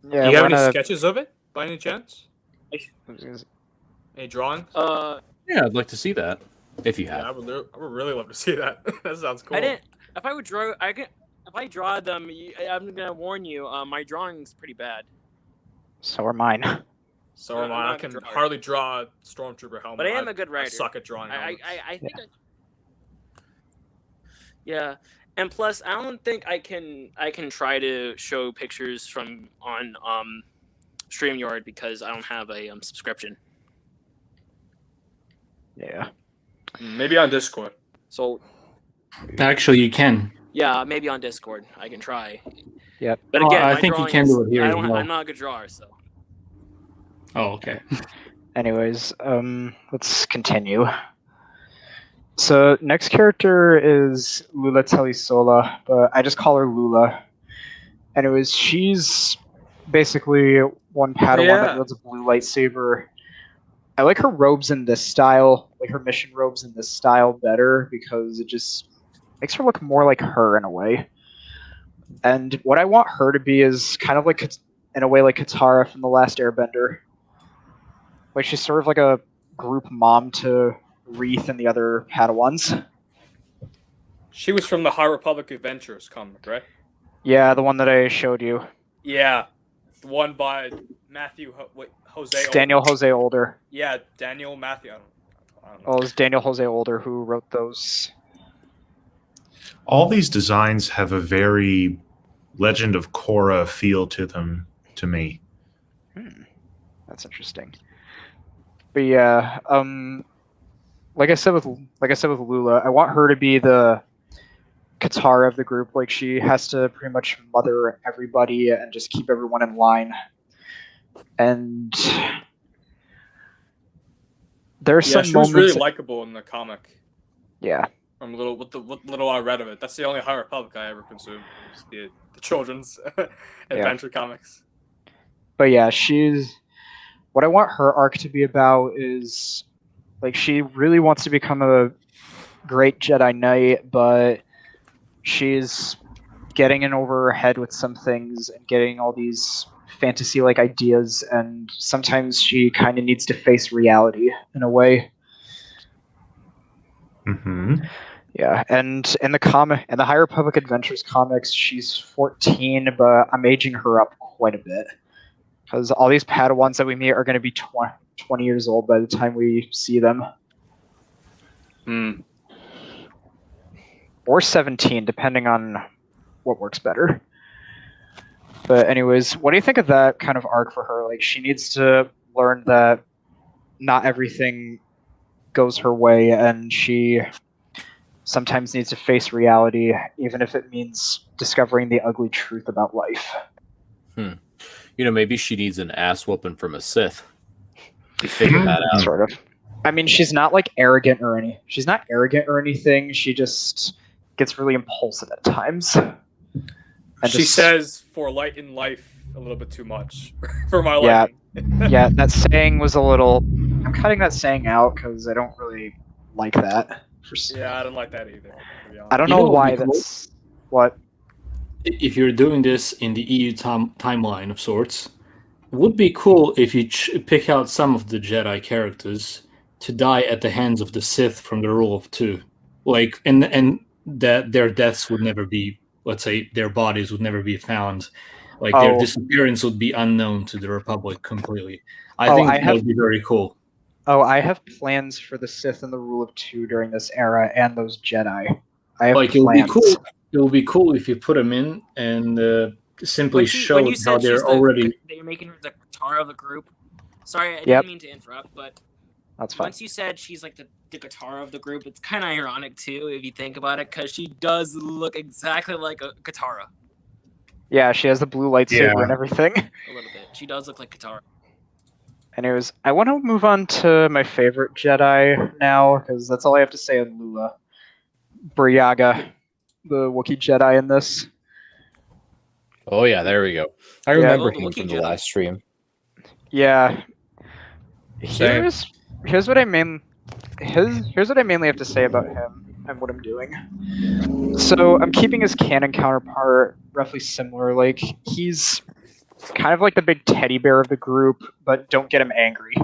Yeah, Do you have we're any gonna- sketches of it, by any chance? Any drawings? Yeah, I'd like to see that if you Yeah, have. I would really love to see that. That sounds cool. I didn't. If I would draw, if I draw them, I'm gonna warn you. My drawing's pretty bad. So are mine. So I'm am I. not I a can drawer. hardly draw a stormtrooper helmet. But I am a good I writer. suck at drawing I helmets. think. Yeah, And plus, I don't think I can try to show pictures from on StreamYard because I don't have a subscription. Yeah. Maybe on Discord. So Actually, you can. yeah, maybe on Discord I can try. Yep. But Oh, again, I my think you drawing can is, do it here as well. I'm not a good drawer, so. Oh, okay. Anyways, let's continue. So next character is Lula Telisola, but I just call her Lula. Anyways, she's basically one Padawan Yeah. that wields a blue lightsaber. I like her robes in this style, like her mission robes in this style better because it just makes her look more like her in a way. And what I want her to be is kind of like, in a way, like Katara from The Last Airbender. Like she's sort of like a group mom to Wreath and the other Padawans. She was from the High Republic Adventures comic, right? Yeah, the one that I showed you. Yeah, the one by Matthew Jose. Daniel Older. Jose Older. Yeah, Daniel Matthew. I don't know. Well, it was Daniel Jose Older who wrote those. All these designs have a very Legend of Korra feel to them, to me. That's interesting. But yeah, like I said with Lula, I want her to be the Katara of the group. Like she has to pretty much mother everybody and just keep everyone in line. And there's Yeah, some she was moments. really likable in the comic. Yeah. From what little I read of it. That's the only High Republic I ever consumed. The children's adventure comics. But yeah, what I want her arc to be about is like she really wants to become a great Jedi Knight, but she's getting in over her head with some things and getting all these fantasy-like ideas, and sometimes she kind of needs to face reality in a way. Mm-hmm. Yeah, and in the High Republic Adventures comics, she's 14, but I'm aging her up quite a bit. Because all these Padawans that we meet are going to be 20 years old by the time we see them. Or 17, depending on what works better. But anyways, what do you think of that kind of arc for her? Like, she needs to learn that not everything goes her way, and she sometimes needs to face reality, even if it means discovering the ugly truth about life. Maybe she needs an ass whooping from a Sith. You figure that out. Sort of. I mean, she's not like arrogant or She's not arrogant or anything. She just gets really impulsive at times. She says "for light in life" a little bit too much for my liking. Yeah, yeah, that saying was a little. I'm cutting that saying out because I don't really like that. Yeah, I don't like that either. I don't know why that's what. If you're doing this in the EU timeline of sorts, it would be cool if you pick out some of the Jedi characters to die at the hands of the Sith from the Rule of Two, like, and that their deaths would never be, let's say, their bodies would never be found, like their disappearance would be unknown to the Republic completely. I think that would be very cool. Oh, I have plans for the Sith and the Rule of Two during this era, and those Jedi. I have plans. It would be cool. It would be cool if you put them in and simply show how they're already. That you're making her the Katara of the group. Sorry, I didn't mean to interrupt, but that's fine. Once you said she's like the Katara of the group, it's kind of ironic too if you think about it, because she does look exactly like a Katara. Yeah, she has the blue lightsaber and everything. A little bit. She does look like Katara. Anyways, I want to move on to my favorite Jedi now, because that's all I have to say on Lula. Briaga, the Wookiee Jedi in this. Oh yeah, there we go. I remember him Wookiee from the Jedi. last stream. Yeah. Here's what I mainly have to say about him and what I'm doing. So I'm keeping his canon counterpart roughly similar. Like, he's kind of like the big teddy bear of the group, but don't get him angry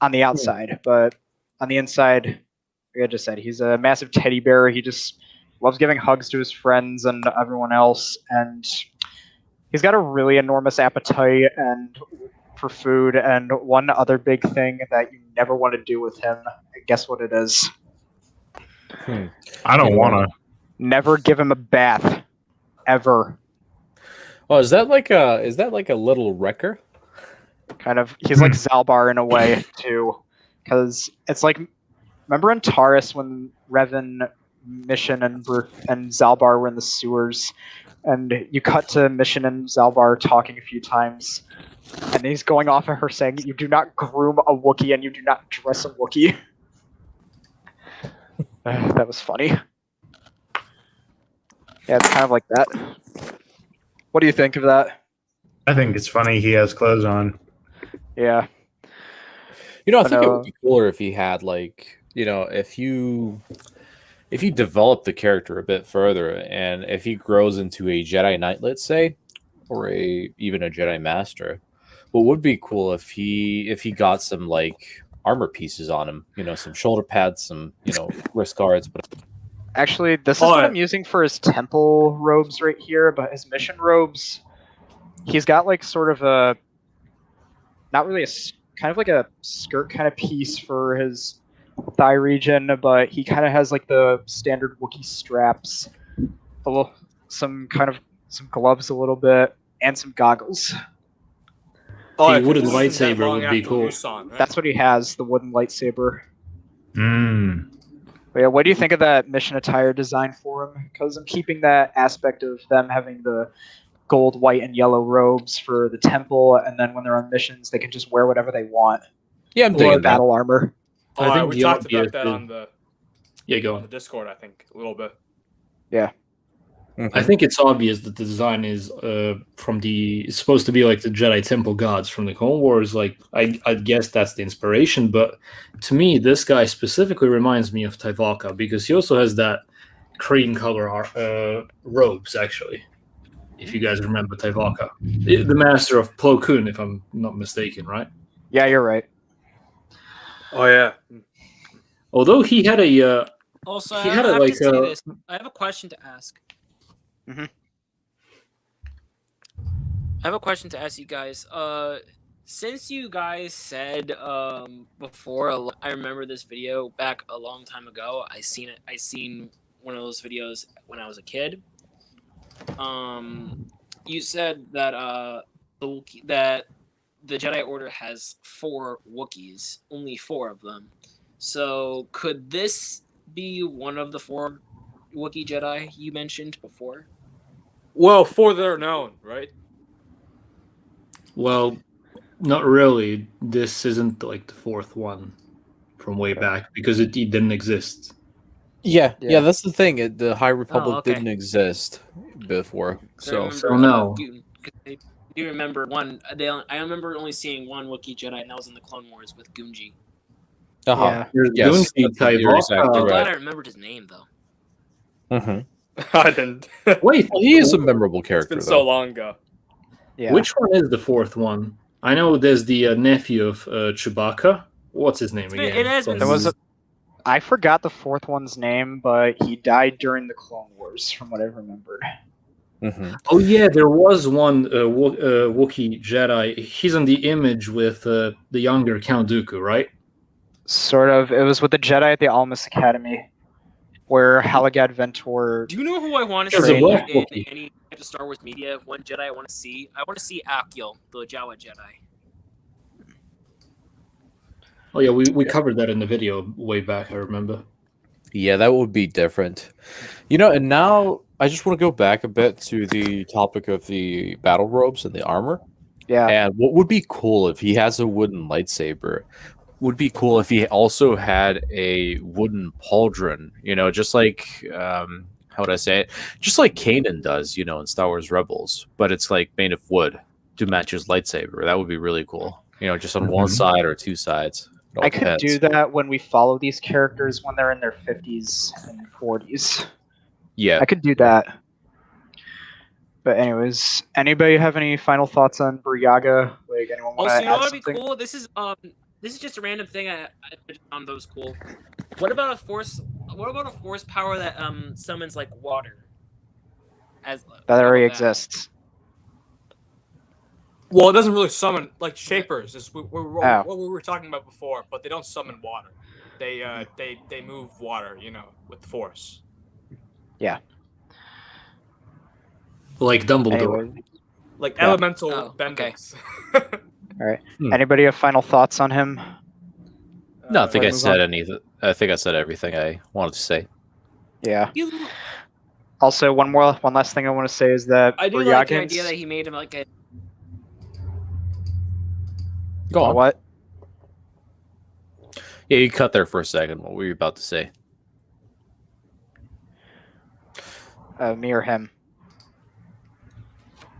on the outside. But on the inside, like I just said, he's a massive teddy bear. He just loves giving hugs to his friends and everyone else, and he's got a really enormous appetite for food. And one other big thing that you never want to do with him, guess what it is? I don't want to. Never give him a bath, ever. Oh, is that like a little wrecker? Kind of, he's like Zalbar in a way too, because it's like, remember in Taurus when Revan, Mission, and Zalbar were in the sewers, and you cut to Mission and Zalbar talking a few times, and he's going off at her saying, "You do not groom a Wookiee and you do not dress a Wookiee." That was funny. Yeah, it's kind of like that. What do you think of that? I think it's funny he has clothes on. Yeah. I think it would be cooler if he had if you develop the character a bit further, and if he grows into a Jedi Knight, let's say, or even a Jedi Master. What would be cool if he got some armor pieces on him, some shoulder pads, some wrist guards. But actually, this is what I'm using for his temple robes right here, but his mission robes, he's got sort of a, not really kind of like a skirt kind of piece for his thigh region, but he kind of has the standard Wookiee straps, some gloves a little bit, and some goggles. A wooden lightsaber would be cool. Right? That's what he has, the wooden lightsaber. But yeah, what do you think of that mission attire design for him? Because I'm keeping that aspect of them having the gold, white, and yellow robes for the temple, and then when they're on missions, they can just wear whatever they want. Yeah, I'm digging battle armor. I think we talked about that on the go on the Discord, I think, a little bit. Yeah. Mm-hmm. I think it's obvious that the design is it's supposed to be like the Jedi Temple gods from the Clone Wars. I guess that's the inspiration, but to me, this guy specifically reminds me of Tyvalka because he also has that cream color robes, actually. If you guys remember Tyvalka, the master of Plo Koon, if I'm not mistaken, right? Yeah, you're right. Oh yeah. Although he had a Also, he I had have a, to say this. I have a question to ask. Mm-hmm. I have a question to ask you guys. Since you guys said before, I remember this video back a long time ago. I seen one of those videos when I was a kid. You said that that the Jedi Order has 4 Wookiees, only 4 of them. So could this be one of the 4 Wookiee Jedi you mentioned before? Well, 4 that are known, right? Well, not really. This isn't the 4th one from way back because it didn't exist. Yeah, that's the thing. The High Republic okay. didn't exist before. So no. I do remember one. I remember only seeing one Wookiee Jedi, and that was in the Clone Wars with Gunji. Yeah. There's Yes, Gunji, you're exactly I'm Tyvalka. glad right. I remembered his name though. Mm-hmm. I didn't. Wait, Well, he is a memorable It's character. been though. so long ago. Yeah. Which one is the 4th one? I know there's the nephew of Chewbacca. What's his name again? It has been. There was I forgot the 4th one's name, but he died during the Clone Wars, from what I remembered. Mm-hmm. Oh yeah, there was one Wookiee Jedi. He's in the image with the younger Count Dooku, right? Sort of. It was with the Jedi at the Almus Academy, where Halagad Ventor. Do you know who I want to There's see a wolf in Wookiee. any type of Star Wars media? If one Jedi I want to see, Akil, the Jawa Jedi. Oh yeah, we covered that in the video way back. I remember. Yeah, that would be different. And now I just want to go back a bit to the topic of the battle robes and the armor. Yeah. And what would be cool if he has a wooden lightsaber? Would be cool if he also had a wooden pauldron, just like how would I say it? Just like Kanan does, in Star Wars Rebels, but it's made of wood to match his lightsaber. That would be really cool. Just on one side or 2 sides. It all I could depends. do that when we follow these characters when they're in their 50s and 40s. Yeah. I could do that. But anyways, anybody have any final thoughts on Buryaga? Anyone want Also, to you know add what would be something? cool? This is just a random thing I found that was cool. What about a force power that summons water? That That already exists. Well, it doesn't really summon shapers. Is what we were talking about before, but they don't summon water. They move water, with the force. Like Dumbledore. Anyway, Like Yeah. elemental Oh, okay. bendings. anybody have final thoughts on him? No, I think before I move said on? anything. I think I said everything I wanted to say. Yeah. You, Also, one last thing I want to say is that I do like the Bryagin's- idea that he made him like a. Go on. What? Yeah, you cut there for a second. What were you about to say? Me or him?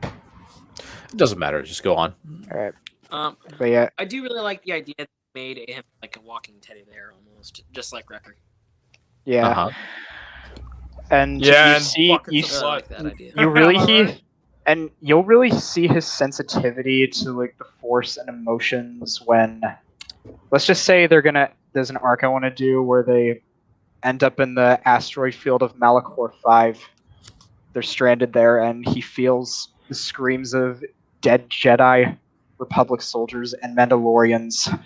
It doesn't matter. Just go on. All right. But But yeah, I do really like the idea that he made him like a walking teddy bear almost, just like Wrecker. yeah. Uh-huh. And Yeah, you and see, buckets you, of s- I like that idea. you really Am I see, right? and you'll really see his sensitivity to like the force and emotions when, let's just say there's an arc I want to do where they end up in the asteroid field of Malachor 5. They're stranded there, and he feels the screams of dead Jedi, Republic soldiers, and Mandalorians.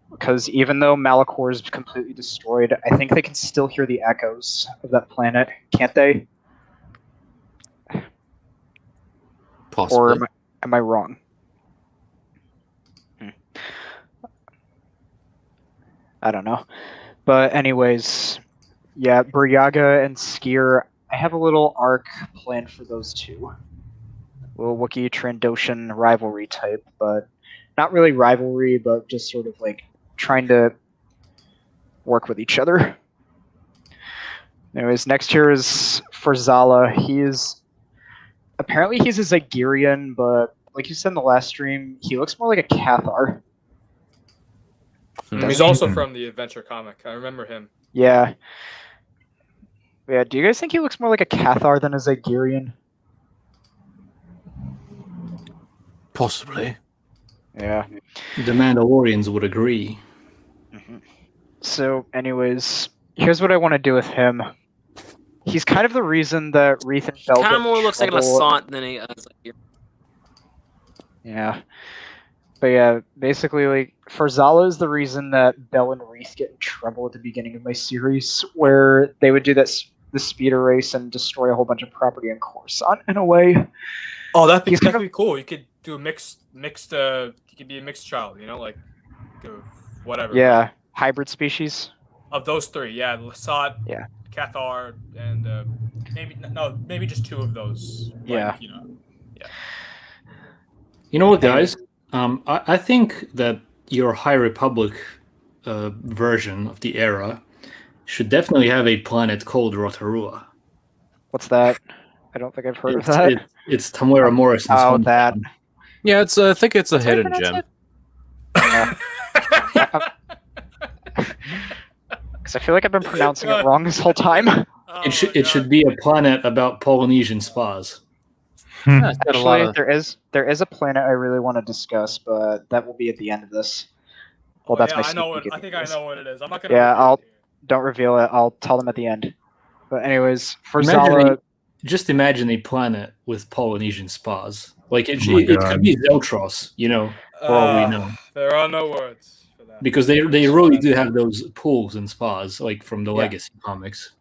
Because even though Malachor is completely destroyed, I think they can still hear the echoes of that planet, can't they? Possibly. Or am I wrong? I don't know. But anyways, yeah, Buryaga and Skier, I have a little arc planned for those two. Little Wookiee Trandoshan rivalry type, but not really rivalry, but just sort of like trying to work with each other. Anyways, next here is Farzala. Apparently he's a Zygerian, but like you said in the last stream, he looks more like a Cathar. He's also from the Adventure comic. I remember him. Yeah. Yeah, do you guys think he looks more like a Cathar than a Zygerian? Possibly. Yeah. The Mandalorians would agree. So, anyways, here's what I want to do with him. He's kind of the reason that Reith and Bell Kind get of in more looks like an trouble. Assault than a. Yeah. But yeah, basically, like, Farzala is the reason that Bell and Reith get in trouble at the beginning of my series, where they would do the speeder race and destroy a whole bunch of property on Coruscant, in a way. Oh, that'd He's kind be cool. You could do a mixed. You could be a mixed child. You know, like whatever. Yeah, hybrid species. Of those three, yeah, Lasat, Yeah. Cathar, and maybe just two of those. Like, Yeah. You know. You know what, guys? I think that your High Republic version of the era should definitely have a planet called Rotorua. What's that? I don't think I've heard of that. It's Tamara Morrison's Oh, hometown. that. Yeah, it's. I think it's a That's how you hidden pronounce gem. Because I feel like I've been pronouncing it wrong this whole time. It should be a planet about Polynesian spas. Yeah, it's got a lot Actually, of- there is a planet I really want to discuss, but that will be at the end of this. Well, that's my I know sneak peek what. I at think the I end. know what it is. I'm not gonna. Yeah, reveal I'll- it here. Don't reveal it. I'll tell them at the end. But anyways, for Imagine Zala, Just imagine a planet with Polynesian spas. Like it, Oh my it God. could be Zeltros, for all we know, There are no words for that. because they really do have those pools and spas, like from the Yeah. Legacy comics.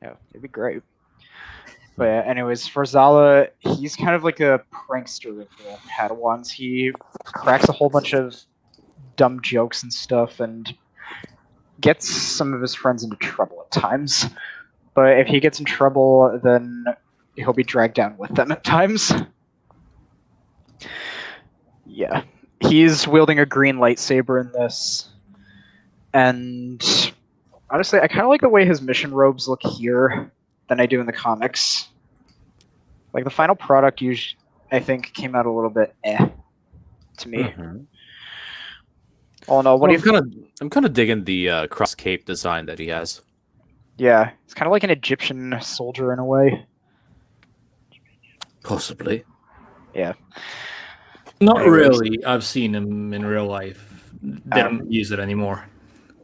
yeah, it'd be great. But yeah, anyways, for Zala, he's kind of like a prankster with the Padawans. He cracks a whole bunch of dumb jokes and stuff, and gets some of his friends into trouble at times. But if he gets in trouble, then he'll be dragged down with them at times. Yeah. He's wielding a green lightsaber in this. And honestly, I kind of like the way his mission robes look here than I do in the comics. Like, the final product, I think, came out a little bit to me. Mhm. Oh no, what do you I'm kind of digging the cross cape design that he has. Yeah, it's kind of like an Egyptian soldier in a way. Possibly. Not Anyways. really. I've seen them in real life. They don't use it anymore.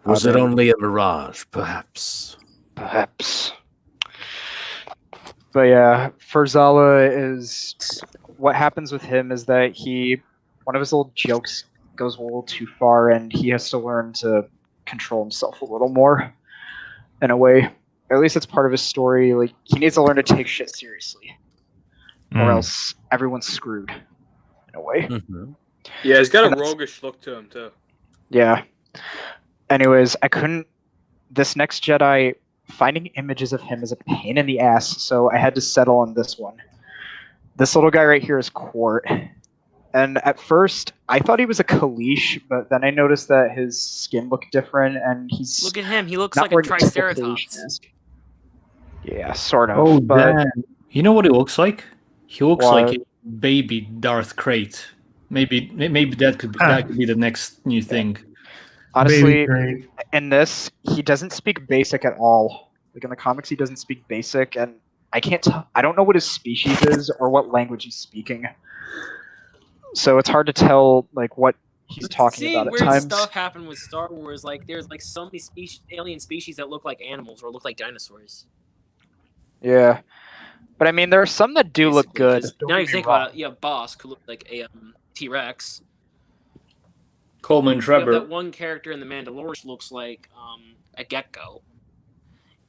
Was Okay. it only a mirage, perhaps? Perhaps. But yeah, Farzala is... What happens with him is that one of his old jokes goes a little too far, and he has to learn to control himself a little more, in a way. at least it's part of his story. Like he needs to learn to take shit seriously, or else everyone's screwed in a way. Mm-hmm. Yeah, he's got And a that's- roguish look to him too. Yeah. Anyways, I couldn't. This next Jedi, finding images of him is a pain in the ass, so I had to settle on this one. This little guy right here is Quart. And at first, I thought he was a Kaleesh, but then I noticed that his skin looked different, and he's Look at him. He looks not like a wearing the typical Kaleesh Triceratops. mask. Yeah, sort of. Oh, but damn. You know what he looks like? He looks What? like a baby Darth Crate. Maybe that could be the next new thing. honestly, great. in this, he doesn't speak basic at all. Like in the comics, he doesn't speak basic, and I can't tell. I don't know what his species is or what language he's speaking. So it's hard to tell like what he's talking Seeing about at weird times. stuff happen with Star Wars, like there's like so many alien species that look like animals or look like dinosaurs. Yeah, but I mean, there are some that do look Basically, good. 'cause Don't Now get you me think wrong. about it, you have Bosk who looked like a T-Rex. Coleman You have Trevor. that one character in The Mandalorian who looks like a gecko,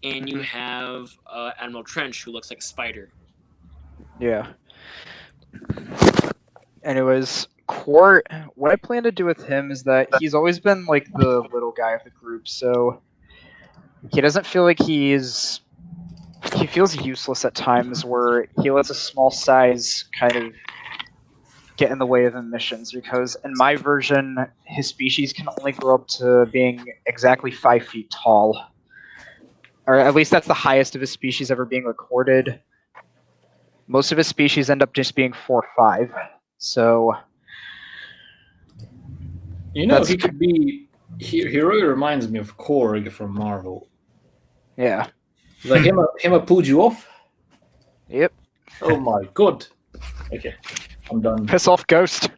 and you have Admiral Trench who looks like a spider. Yeah. Anyways, Quart, what I plan to do with him is that he's always been like the little guy of the group, so he doesn't feel like he feels useless at times where he lets a small size kind of get in the way of the missions, because in my version his species can only grow up to being exactly 5 feet tall, or at least that's the highest of his species ever being recorded. Most of his species end up just being 4 or 5. So You know, That's- he could be. He really reminds me of Korg from Marvel. yeah. Like him a pulled you off. Yep. Oh my god. Okay, I'm done. Piss off Ghost.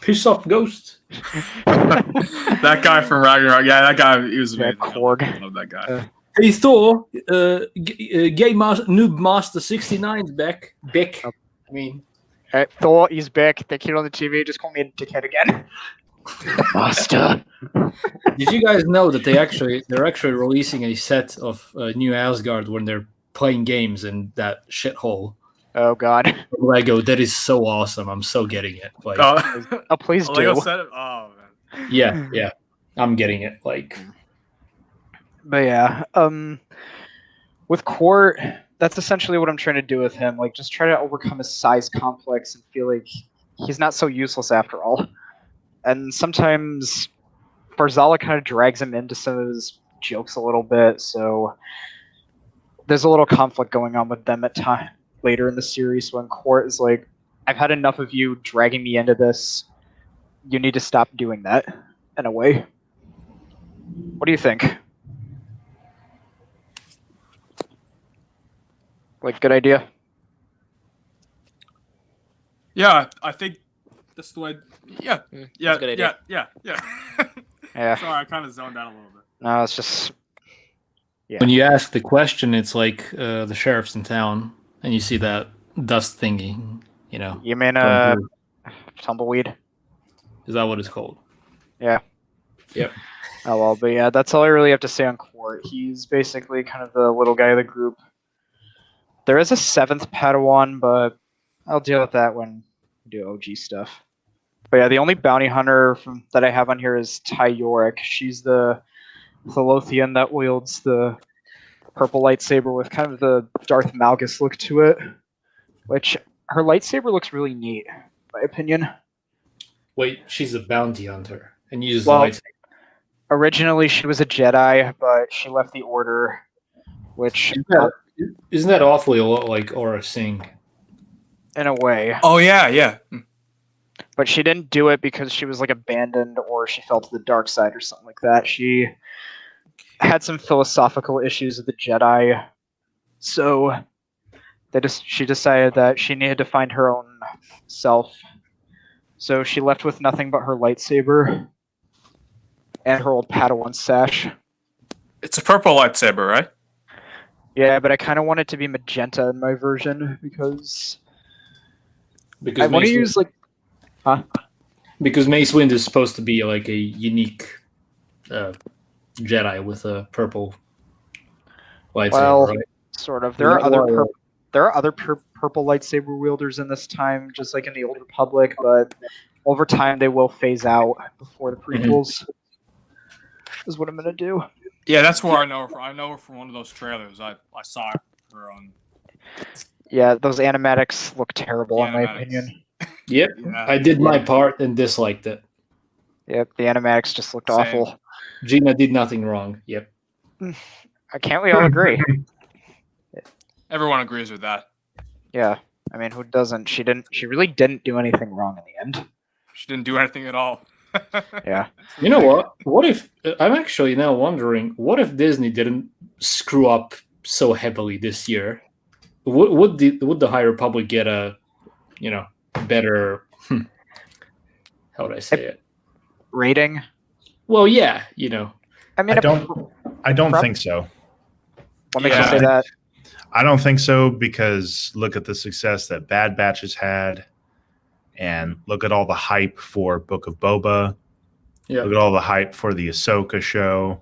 Piss off, Ghost. That guy from Ragnarok, yeah, that guy, he was Yeah, amazing. Korg. I love that guy. Hey Thor, Game Noob Master 69's back. Back. I mean, Alright, Thor, he's back. That kid on the TV just called me a dickhead again. Master. did you guys know that they're actually releasing a set of new Asgard when they're playing games in that shithole? Oh god. Lego, that is so awesome. I'm so getting it. Like, Oh, Oh, please Lego do. set it? Oh, man. yeah, I'm getting it. Like, But yeah, with Quart, that's essentially what I'm trying to do with him. Like, just try to overcome his size complex and feel like he's not so useless after all. And sometimes Barzala kind of drags him into some of his jokes a little bit, so there's a little conflict going on with them at time later in the series when Quart is like, I've had enough of you dragging me into this. You need to stop doing that, in a way. What do you think? Like, good idea? Yeah, I think that's the way. Yeah, Mm, yeah, that's a good idea. yeah. Yeah. Sorry, I kind of zoned out a little bit. No, it's just yeah. when you ask the question, it's like the sheriff's in town, and you see that dust thingy. You know, You mean going through. tumbleweed? Is that what it's called? Yeah. Yep. Oh well, but yeah, that's all I really have to say on Quart. He's basically kind of the little guy of the group. There is a 7th Padawan, but I'll deal with that when we do OG stuff. But yeah, the only bounty hunter that I have on here is Ty Yorick. She's the Thalothian that wields the purple lightsaber with kind of the Darth Malgus look to it, which her lightsaber looks really neat, in my opinion. Wait, she's a bounty hunter and uses Well, lights. Originally, she was a Jedi, but she left the Order, which, Isn't that awfully a lot like Aura Singh? in a way, Oh yeah, yeah. but she didn't do it because she was like abandoned or she fell to the dark side or something like that. She had some philosophical issues with the Jedi, so she decided that she needed to find her own self. So she left with nothing but her lightsaber and her old Padawan sash. It's a purple lightsaber, right? Yeah, but I kind of want it to be magenta in my version because Because I want to Mace, use like, because Mace Windu is supposed to be like a unique Jedi with a purple. lightsaber, Well, right? sort of. There are Well, other purple lightsaber wielders in this time, just like in the Old Republic, but over time they will phase out before the prequels. Is what I'm gonna do. Yeah, that's where I know her from. I know her from one of those trailers. I saw her on. Yeah, those animatics look terrible The in my animatics. opinion. Yep, Yeah. I did my part and disliked it. Yep, the animatics just looked Same. awful. Gina did nothing wrong. Yep. Can't we all agree? Everyone agrees with that. Yeah. I mean, who doesn't? She really didn't do anything wrong in the end. She didn't do anything at all. Yeah. You know what? What if I'm actually now wondering? What if Disney didn't screw up so heavily this year? Would the High Republic get a, better? How would I say it? Rating? Well, yeah, I mean, I don't think so. what makes you Yeah. say that? I don't think so because look at the success that Bad Batch has had, and look at all the hype for Book of Boba. Yeah. Look at all the hype for the Ahsoka show.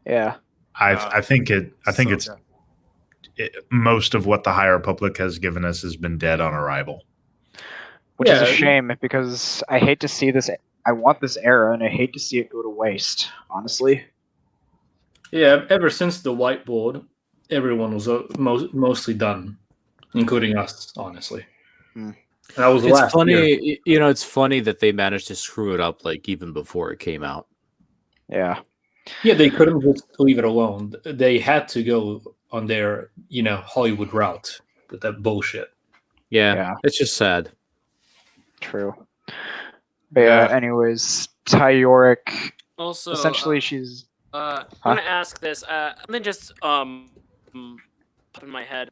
Yeah. I think most of what the High Republic has given us has been dead on arrival. Which is a Yeah. shame because I hate to see this. I want this era, and I hate to see it go to waste. Honestly. Yeah, ever since the whiteboard, everyone was mostly done, including us, honestly. Hmm. That was It's last funny, year. it's funny that they managed to screw it up like even before it came out. Yeah. Yeah, they couldn't just leave it alone. They had to go on their, Hollywood route with that bullshit. Yeah, Yeah. it's just sad. True. But yeah. Anyways, Ty Yorick. Also, Essentially, she's. I want to ask this. Something just pop in my head.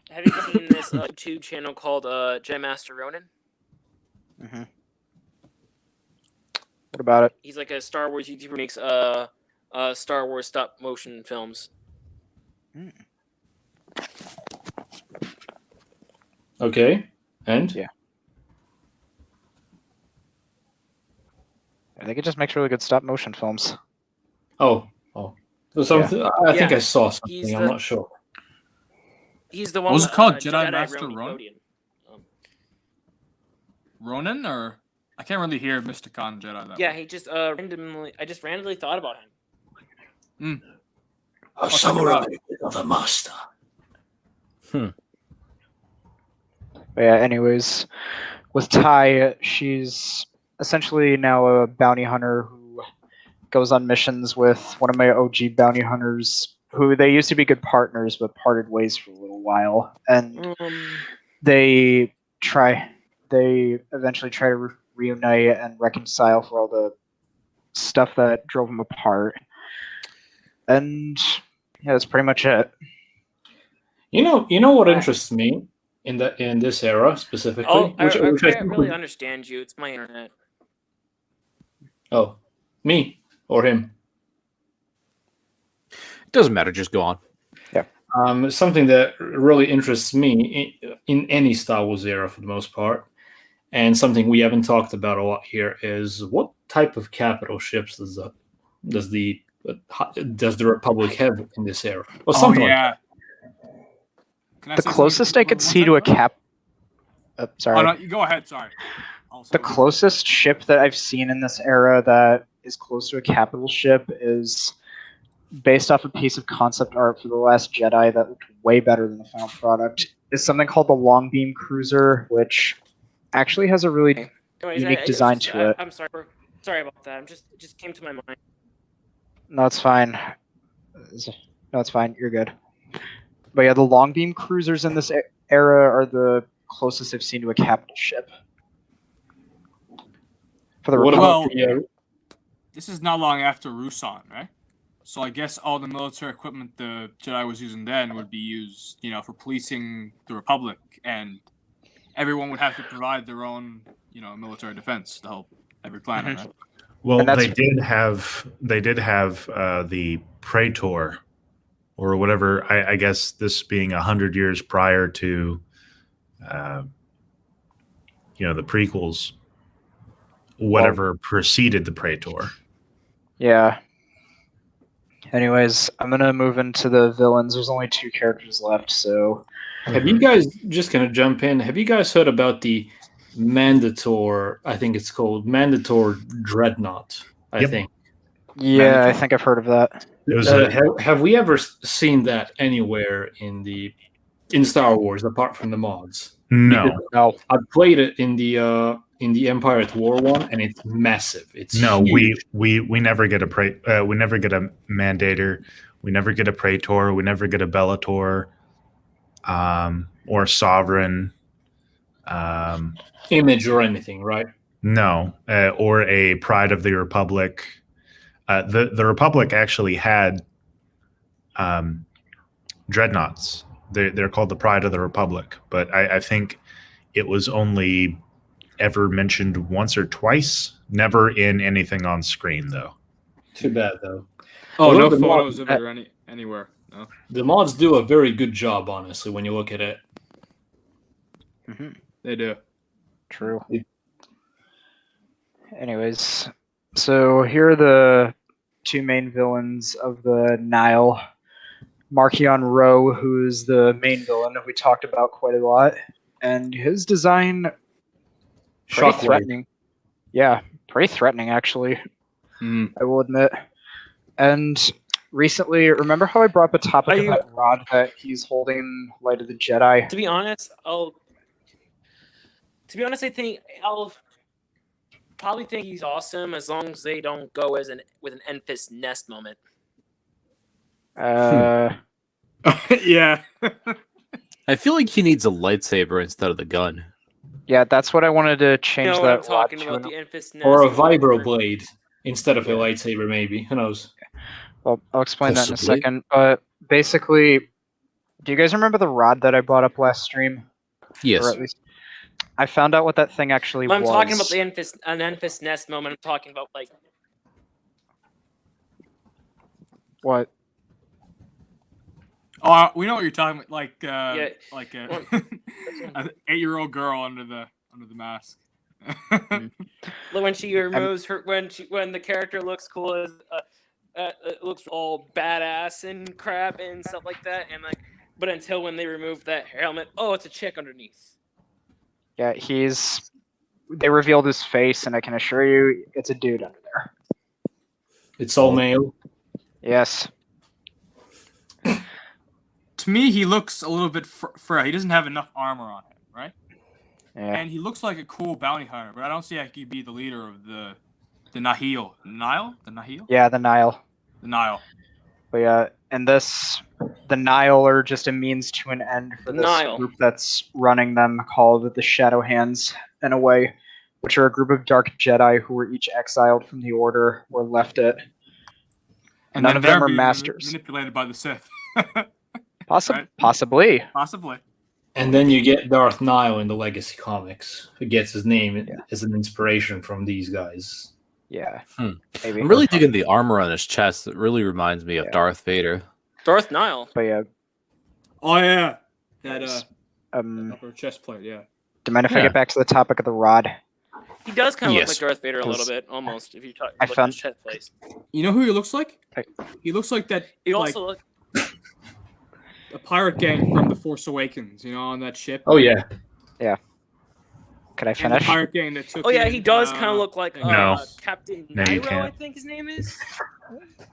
Have you seen this YouTube channel called Jedi Master Ronin? Mm-hmm. What about it? He's like a Star Wars YouTuber who makes Star Wars stop motion films. Okay, and? Yeah. I think it just makes really good stop motion films. Oh. Something. I think Yeah. I saw He's something. I'm not sure. He's the one. What was it called? Jedi Jedi Master Ronin Ronin? Codian. Ronin, or I can't really hear Mr. Khan Jedi that Yeah, way. he just randomly thought about him. A samurai of a master. But yeah, anyways, with Ty, she's essentially now a bounty hunter who goes on missions with one of my OG bounty hunters who they used to be good partners but parted ways for a little while. And they eventually try to reunite and reconcile for all the stuff that drove them apart. And yeah, that's pretty much it. You know what interests me in this era specifically? Oh, I think really understand you. It's my internet. Oh, me or him? It doesn't matter, just go on. Something that really interests me in any Star Wars era for the most part, and something we haven't talked about a lot here is what type of capital ships does the Republic have in this era? Or something like that. The closest I could see to a cap. Sorry. Oh, no, you go ahead. Sorry. The closest ship that I've seen in this era that is close to a capital ship is based off a piece of concept art for The Last Jedi that looked way better than the final product. Is something called the Longbeam Cruiser, which actually has a really unique design to it. I'm sorry about that. It just came to my mind. No, it's fine. No, it's fine. You're good. But yeah, the Longbeam Cruisers in this era are the closest I've seen to a capital ship. For the Republic. This is not long after Rusan, right? So I guess all the military equipment the Jedi was using then would be used, for policing the Republic, and everyone would have to provide their own, military defense to help every planet. Right? Well, they did have the Praetor, or whatever. I guess this being 100 years prior to, the prequels. Whatever preceded the Praetor. Yeah. Anyways, I'm gonna move into the villains. There's only 2 characters left, so Have you guys, just gonna jump in? Have you guys heard about the Mandator? I think it's called Mandator Dreadnought. I Yep. think. yeah, I think I've heard of that. It was Have we ever seen that anywhere in Star Wars apart from the mods? no, No. I played it in the Empire at War one, and it's massive. It's no. huge. We never get a we never get a Mandator. We never get a Praetor. We never get a Bellator, or Sovereign. Image or anything, right? No, or a Pride of the Republic. The Republic actually had dreadnoughts. They're called the Pride of the Republic, but I think it was only ever mentioned once or twice. Never in anything on screen, though. Too bad, though. Oh, Although no the photos mod- of it anywhere. No. The mods do a very good job, honestly, when you look at it. They do. True. Anyways, so here are the 2 main villains of the Nile. Markion Rowe, who's the main villain that we talked about quite a lot, and his design pretty Shockwave. threatening. Yeah, pretty threatening actually. Mm. I will admit. And recently, remember how I brought up a topic of that rod that he's holding Light of the Jedi? To be honest, I think I'll probably think he's awesome as long as they don't go with an Enfys Nest moment. Yeah. I feel like he needs a lightsaber instead of the gun. Yeah, that's what I wanted to change You know that what I'm talking rod about, to. the Enfys Nest. Or a moment. vibroblade instead of a lightsaber, maybe. Who knows? Well, I'll explain that in a Possibly. second. But basically, do you guys remember the rod that I brought up last stream? Yes. Or at least I found out what that thing actually When I'm was. talking about an Enfys Nest moment. I'm talking about like What? Oh, we know what you're talking about. Like, Well, an 8-year-old girl under the mask. when she removes her, when the character looks cool, it looks all badass and crap and stuff like that, and like, but until when they remove that helmet, oh, it's a chick underneath. Yeah, they revealed his face, and I can assure you, it's a dude under there. It's all male. Yes. To me, he looks a little bit frail. He doesn't have enough armor on him, right? Yeah. And he looks like a cool bounty hunter, but I don't see how he could be the leader of the Nihil. Nile? The Nihil? Yeah, the Nile. The Nile. But yeah, and the Nile are just a means to an end for this Nile. group that's running them, called the Shadow Hands, in a way, which are a group of dark Jedi who were each exiled from the Order or left it. And None then of them they're are being masters. manipulated by the Sith. Possibly. Possibly. And then you get Darth Nile in the Legacy comics, who gets his name as an inspiration from these guys. Yeah. Hmm. Maybe. I'm really digging the armor on his chest. It really reminds me of Yeah. Darth Vader. Darth Nile. But yeah. Oh yeah, that upper chest plate. Yeah. Do you mind if I Yeah. get back to the topic of the rod? He does kind of Yes. look like Darth Vader a little Because bit, almost. If you talk, I look found- at his chest place. You know who he looks like? Hey. He looks like that. He like also look. a pirate gang from the Force Awakens. You know, on that ship. Oh yeah, Could I And the finish? pirate gang that took. Oh yeah, in, he does kind of look like No. Captain No, you Nairo, can't. I think his name is.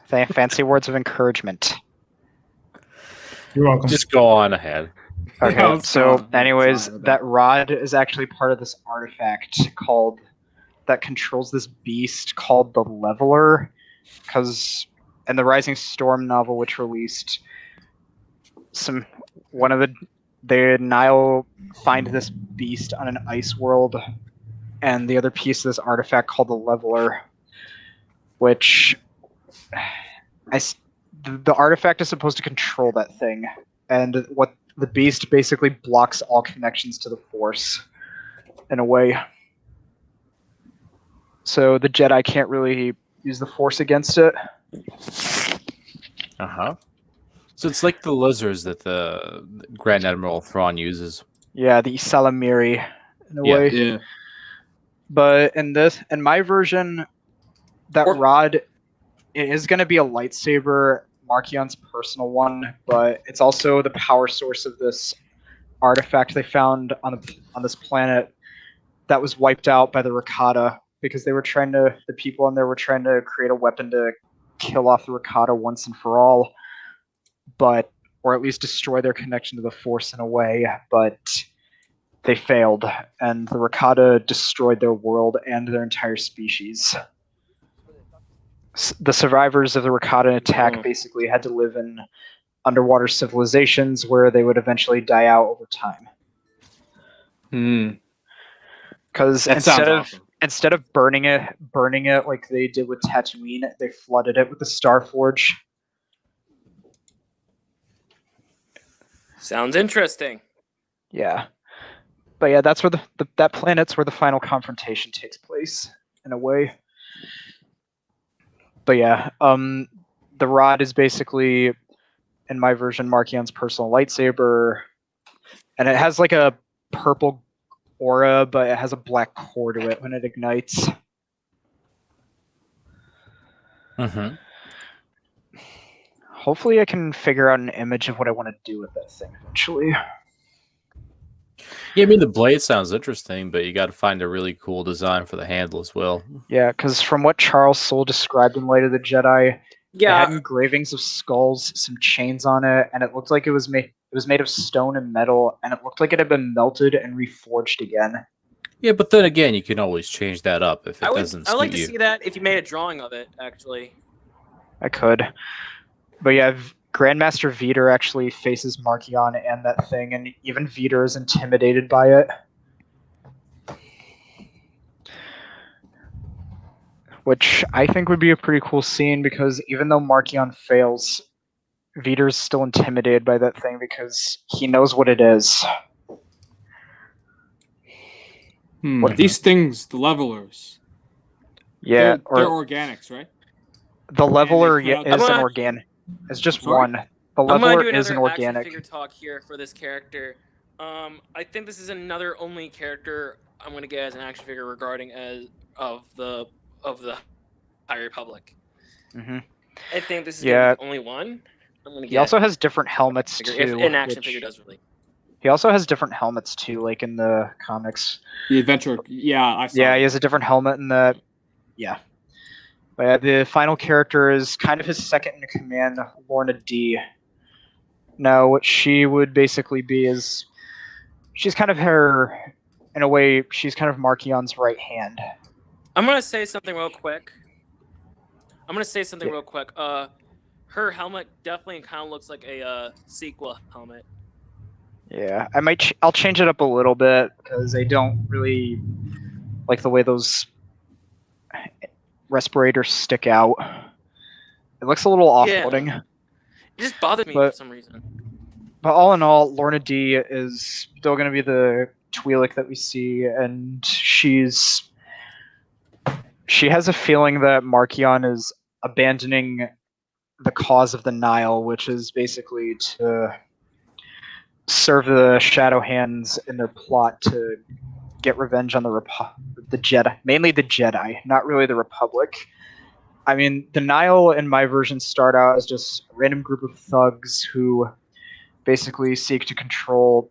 Fancy words of encouragement. You're welcome. Just go on ahead. Okay, No, it's so fine. anyways, It's fine. that rod is actually part of this artifact that controls this beast called the Leveler, because in the Rising Storm novel, which released, the Nile find this beast on an ice world, and the other piece of this artifact called the Leveler, which the artifact is supposed to control that thing, and what the beast basically blocks all connections to the Force, in a way. So the Jedi can't really use the Force against it. Uh-huh. So it's like the lizards that the Grand Admiral Thrawn uses. Yeah, the Salamiri, in a Yeah. way. Yeah. But in my version, that Or- rod it is going to be a lightsaber, Markion's personal one, but it's also the power source of this artifact they found on this planet that was wiped out by the Rakata because the people on there were trying to create a weapon to kill off the Rakata once and for all, or at least destroy their connection to the Force in a way, but they failed, and the Rakata destroyed their world and their entire species. The survivors of the Rakata attack basically had to live in underwater civilizations where they would eventually die out over time. Because instead of burning it like they did with Tatooine, they flooded it with the Starforge. Sounds interesting. Yeah, but yeah, that's where that planet's where the final confrontation takes place in a way. But yeah, the rod is basically, in my version, Markion's personal lightsaber, and it has like a purple aura, but it has a black core to it when it ignites. Mm-hmm. Hopefully I can figure out an image of what I want to do with that thing eventually. Yeah, I mean, the blade sounds interesting, but you got to find a really cool design for the handle as well. Yeah, because from what Charles Soule described in Light of the Jedi, it had engravings of skulls, some chains on it, and it looked like it was made of stone and metal, and it looked like it had been melted and reforged again. Yeah, but then again, you can always change that up if it doesn't suit you. I would like to see that if you made a drawing of it, actually. I could. But yeah, Grandmaster Veeder actually faces Markion and that thing, and even Veeder is intimidated by it. Which I think would be a pretty cool scene, because even though Markion fails, Veeder's still intimidated by that thing because he knows what it is. These things, the levelers. Yeah, they're organics, right? The leveler is an organic. It's just one. The leveler is an organic. Action figure talk here for this character. I think this is another only character I'm going to get as an action figure regarding of the High Republic. Mm-hmm. I think this is the only one. He also has different helmets too. If an action figure does release. He also has different helmets too, like in the comics. The adventure, I saw. Yeah, he has a different helmet in the. Yeah. But the final character is kind of his second in command, Lorna D. Now, what she would basically be is, she's kind of in a way, she's kind of Markion's right hand. I'm gonna say something real quick. Her helmet definitely kind of looks like a sequel helmet. Yeah, I'll change it up a little bit because I don't really like the way those respirators stick out. It looks a little off-putting. Yeah. It just bothered me for some reason. But all in all, Lorna D is still going to be the Twi'lek that we see, and she has a feeling that Markion is abandoning the cause of the Nile, which is basically to serve the Shadow Hands in their plot to get revenge on the Jedi, mainly the Jedi, not really the Republic. I mean, the Nile in my version start out as just a random group of thugs who basically seek to control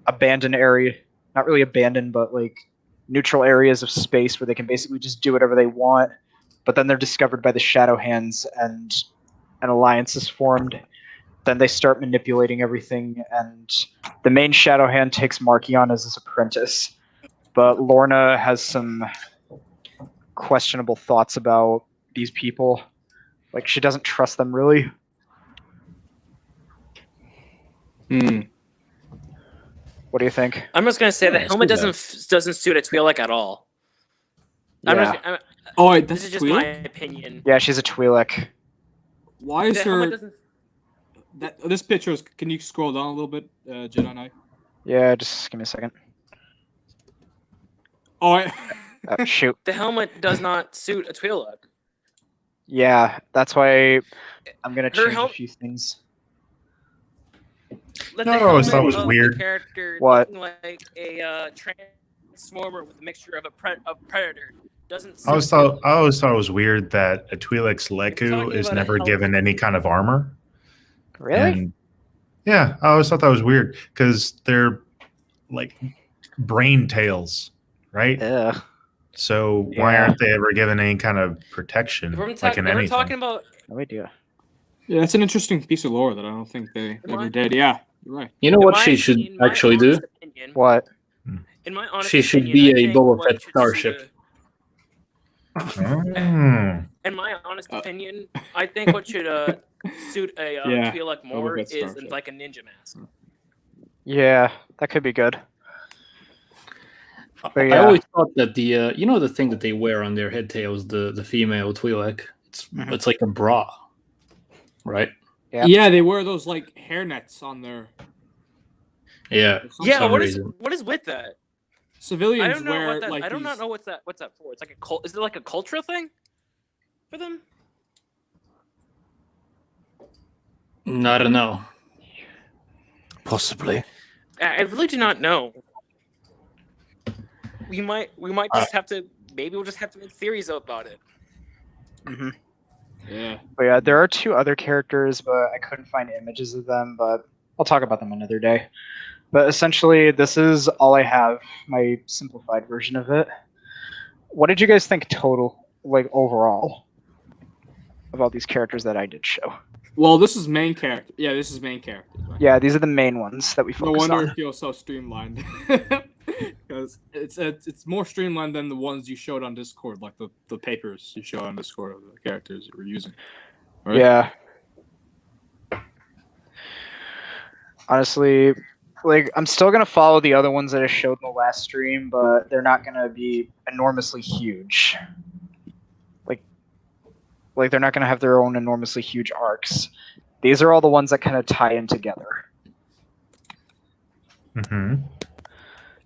abandoned area, not really abandoned, but like neutral areas of space where they can basically just do whatever they want. But then they're discovered by the Shadow Hands, and an alliance is formed. Then they start manipulating everything, and the main Shadow Hand takes Markion as his apprentice. But Lorna has some questionable thoughts about these people. Like, she doesn't trust them, really. What do you think? I'm just going to say that helmet doesn't suit a Twi'lek at all. Yeah. This is just my opinion. Yeah, she's a Twi'lek. Why is her... This picture is... Can you scroll down a little bit, Jedi Knight? Yeah, just give me a second. Oh, shoot. The helmet does not suit a Twi'lek. Yeah, that's why I'm going to change a few things. No, I thought it was weird. Character what? Like a transformer with a mixture of a predator doesn't. I always thought it was weird that a Twi'lek's talking Leku is about a never health- given any kind of armor. Really? And yeah, I always thought that was weird because they're like brain tails, right? Yeah. So why Yeah. aren't they ever given any kind of protection, If we're, like in if we're anything? talking about, No idea. Yeah, that's an interesting piece of lore that I don't think they ever did. Yeah, you're right. You know in what my- she should in my actually do? honest opinion, What? in my honest She should opinion, be I a think Boba what Fett should starship. suit Mm. in my honest opinion, I think what should suit a Yeah, Twi'lek more Fett is starship. like a ninja mask. Yeah, that could be good. But I yeah. always thought that the you know the thing that they wear on their head tails, the female Twi'lek, it's like a bra, right? Yep. Yeah, they wear those like hairnets on their. Yeah. for some Yeah, some what is reason. with that? Civilians I don't know wear what that. like I do not these- know what's that for. It's like a cult. Is it like a cultural thing for them? I don't know. Possibly. I really do not know. We might just have to. Maybe we'll just have to make theories about it. hmm Yeah. But yeah, there are two other characters, but I couldn't find images of them. But I'll talk about them another day. But essentially, this is all I have. My simplified version of it. What did you guys think total, like overall, about these characters that I did show? Well, this is main character. Yeah, this is main character. Right? Yeah, these are the main ones that we No focus wonder on. it feels so streamlined. Because it's more streamlined than the ones you showed on Discord, like the papers you showed on Discord of the characters you were using. Right? Yeah. Honestly, like I'm still gonna follow the other ones that I showed in the last stream, but they're not gonna be enormously huge. Like they're not gonna have their own enormously huge arcs. These are all the ones that kind of tie in together. Hmm.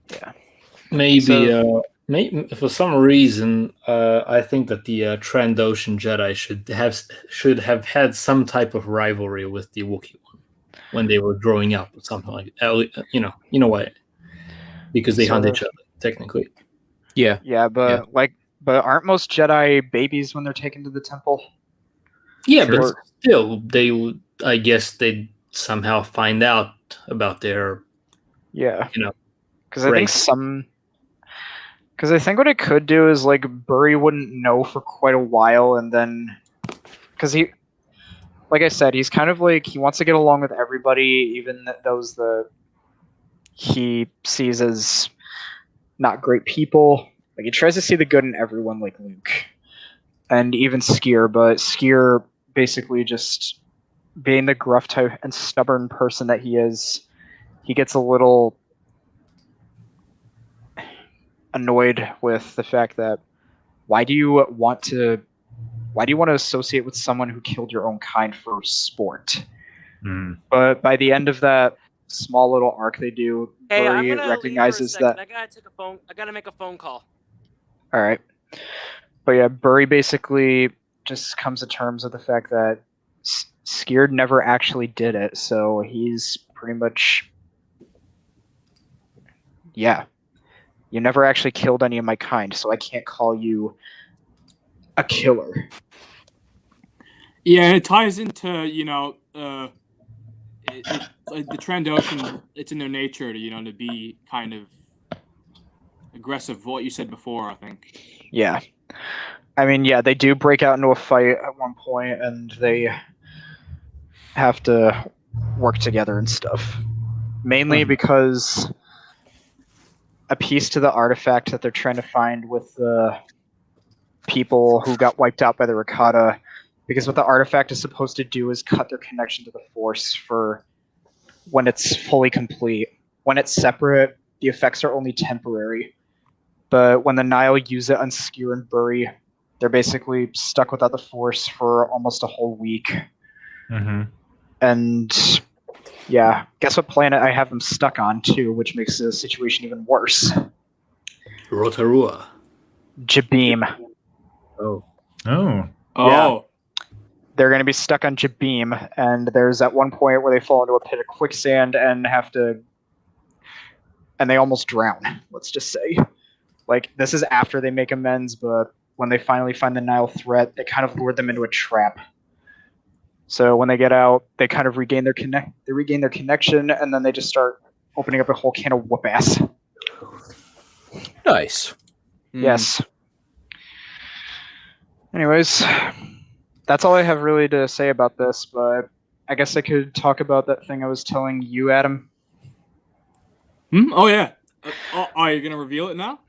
Yeah. Maybe for some reason, I think that the Trandoshan Jedi should have had some type of rivalry with the Wookiee one when they were growing up, or something like that. You know why? Because they hunt each other, technically. Yeah. Yeah, but but aren't most Jedi babies when they're taken to the temple? Yeah, Sure. but still, they would. I guess they'd somehow find out about their. Yeah. You know, Because I think Because I think what it could do is like Burry wouldn't know for quite a while, and then because like I said, he's kind of like he wants to get along with everybody, even those that he sees as not great people. Like he tries to see the good in everyone, like Luke, and even Skier. But Skier basically just being the gruff type and stubborn person that he is, he gets a little annoyed with the fact that why do you want to associate with someone who killed your own kind for sport? Mm. But by the end of that small little arc they do, Hey, I'm Burry gonna recognizes leave for a second. that. I gotta make a phone call. All right, but yeah, Burry basically just comes to terms with the fact that Scared never actually did it, so he's pretty much you never actually killed any of my kind, so I can't call you a killer. Yeah, it ties into like the Trandoshan. It's in their nature to to be kind of aggressive. What you said before, I think. Yeah. I mean, yeah, they do break out into a fight at one point, and they have to work together and stuff. Mainly because a piece to the artifact that they're trying to find with the people who got wiped out by the Rakata, because what the artifact is supposed to do is cut their connection to the Force for when it's fully complete. When it's separate, the effects are only temporary. But when the Nile use it on Skewer and Burry, they're basically stuck without the Force for almost a whole week. Hmm. And yeah, guess what planet I have them stuck on too, which makes the situation even worse. Rotorua. Jabeam. Oh. Oh. Oh, They're going to be stuck on Jabeam, and there's at one point where they fall into a pit of quicksand and they almost drown, let's just say. Like, this is after they make amends, but when they finally find the Nile threat, they kind of lure them into a trap. So when they get out, they kind of regain their connection, and then they just start opening up a whole can of whoop ass. Nice. Yes. Anyways, that's all I have really to say about this, but I guess I could talk about that thing I was telling you, Adam. Oh, yeah. Are you going to reveal it now?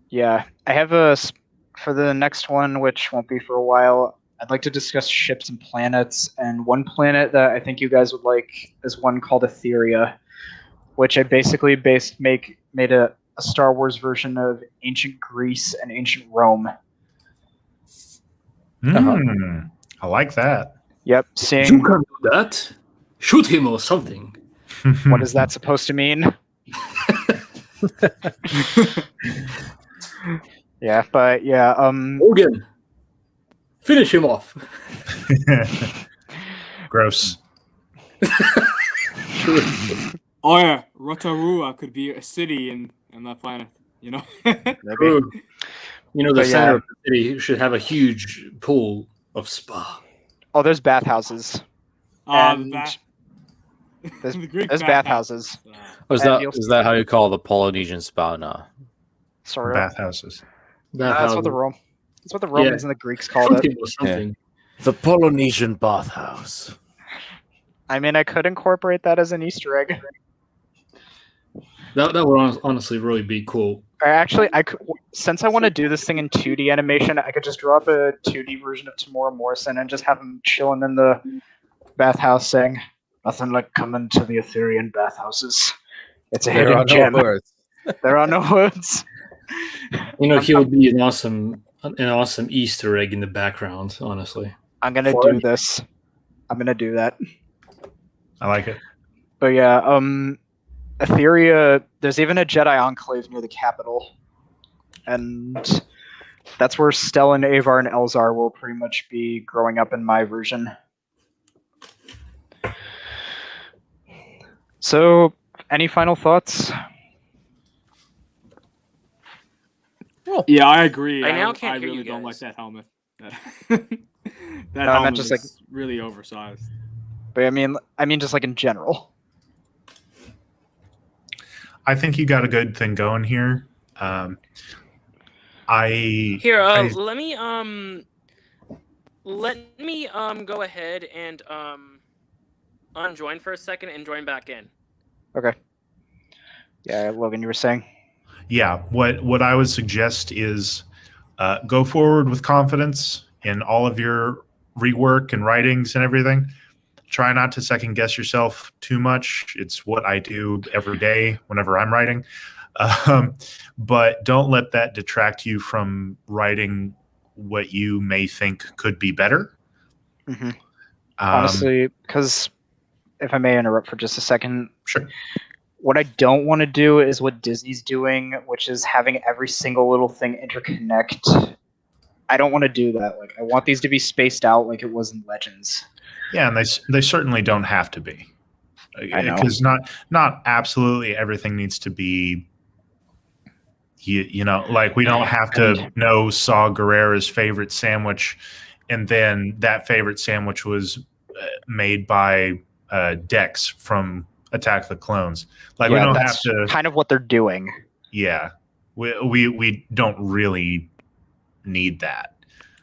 Yeah. I have for the next one, which won't be for a while, I'd like to discuss ships and planets, and one planet that I think you guys would like is one called Etheria, which I basically made a Star Wars version of ancient Greece and ancient Rome. I like that. Yep, You seeing can do that. Shoot him or something. what is that supposed to mean? Yeah, but yeah, Morgan, finish him off. Gross. Oh, yeah. Rotorua could be a city in that planet, you know? True. You know, the But center yeah. of the city should have a huge pool of spa. Oh, there's bathhouses. And there's the Greek bathhouses. Oh, is And that that how you call the Polynesian spa now? Sort of. Bathhouses. That's what the Romans and the Greeks called Shoot it. him or something. The Polynesian bathhouse. I mean, I could incorporate that as an Easter egg. That would honestly really be cool. Or actually, since I want to do this thing in 2D animation, I could just draw up a 2D version of Tamora Morrison and just have him chilling in the bathhouse saying, "Nothing like coming to the Etherean bathhouses. It's a hidden gem." There are no words. You know, he would be an awesome Easter egg in the background, honestly. I'm gonna do this. I'm gonna do that. I like it. But yeah, Etheria, there's even a Jedi enclave near the capital. And that's where Stellan, Avar, and Elzar will pretty much be growing up in my version. So, any final thoughts? Yeah, I agree. I now can't I hear really you don't like guys. that helmet. That No, I helmet meant just is really oversized. But I mean just like in general. I think you got a good thing going here. Here, I- let me go ahead and unjoin for a second and join back in. Okay. Yeah, Logan, you were saying? Yeah, what I would suggest is go forward with confidence in all of your rework and writings and everything. Try not to second guess yourself too much. It's what I do every day whenever I'm writing. But don't let that detract you from writing what you may think could be better. Mm-hmm. Honestly, because if I may interrupt for just a second, Sure. what I don't want to do is what Disney's doing, which is having every single little thing interconnect. I don't want to do that. Like, I want these to be spaced out like it was in Legends. Yeah, and they certainly don't have to be. I know. Because not absolutely everything needs to be. You know, like we don't have to know Saw Gerrera's favorite sandwich, and then that favorite sandwich was made by Dex from Attack of the Clones. Like we don't have to. Kind of what they're doing. Yeah, we don't really need that.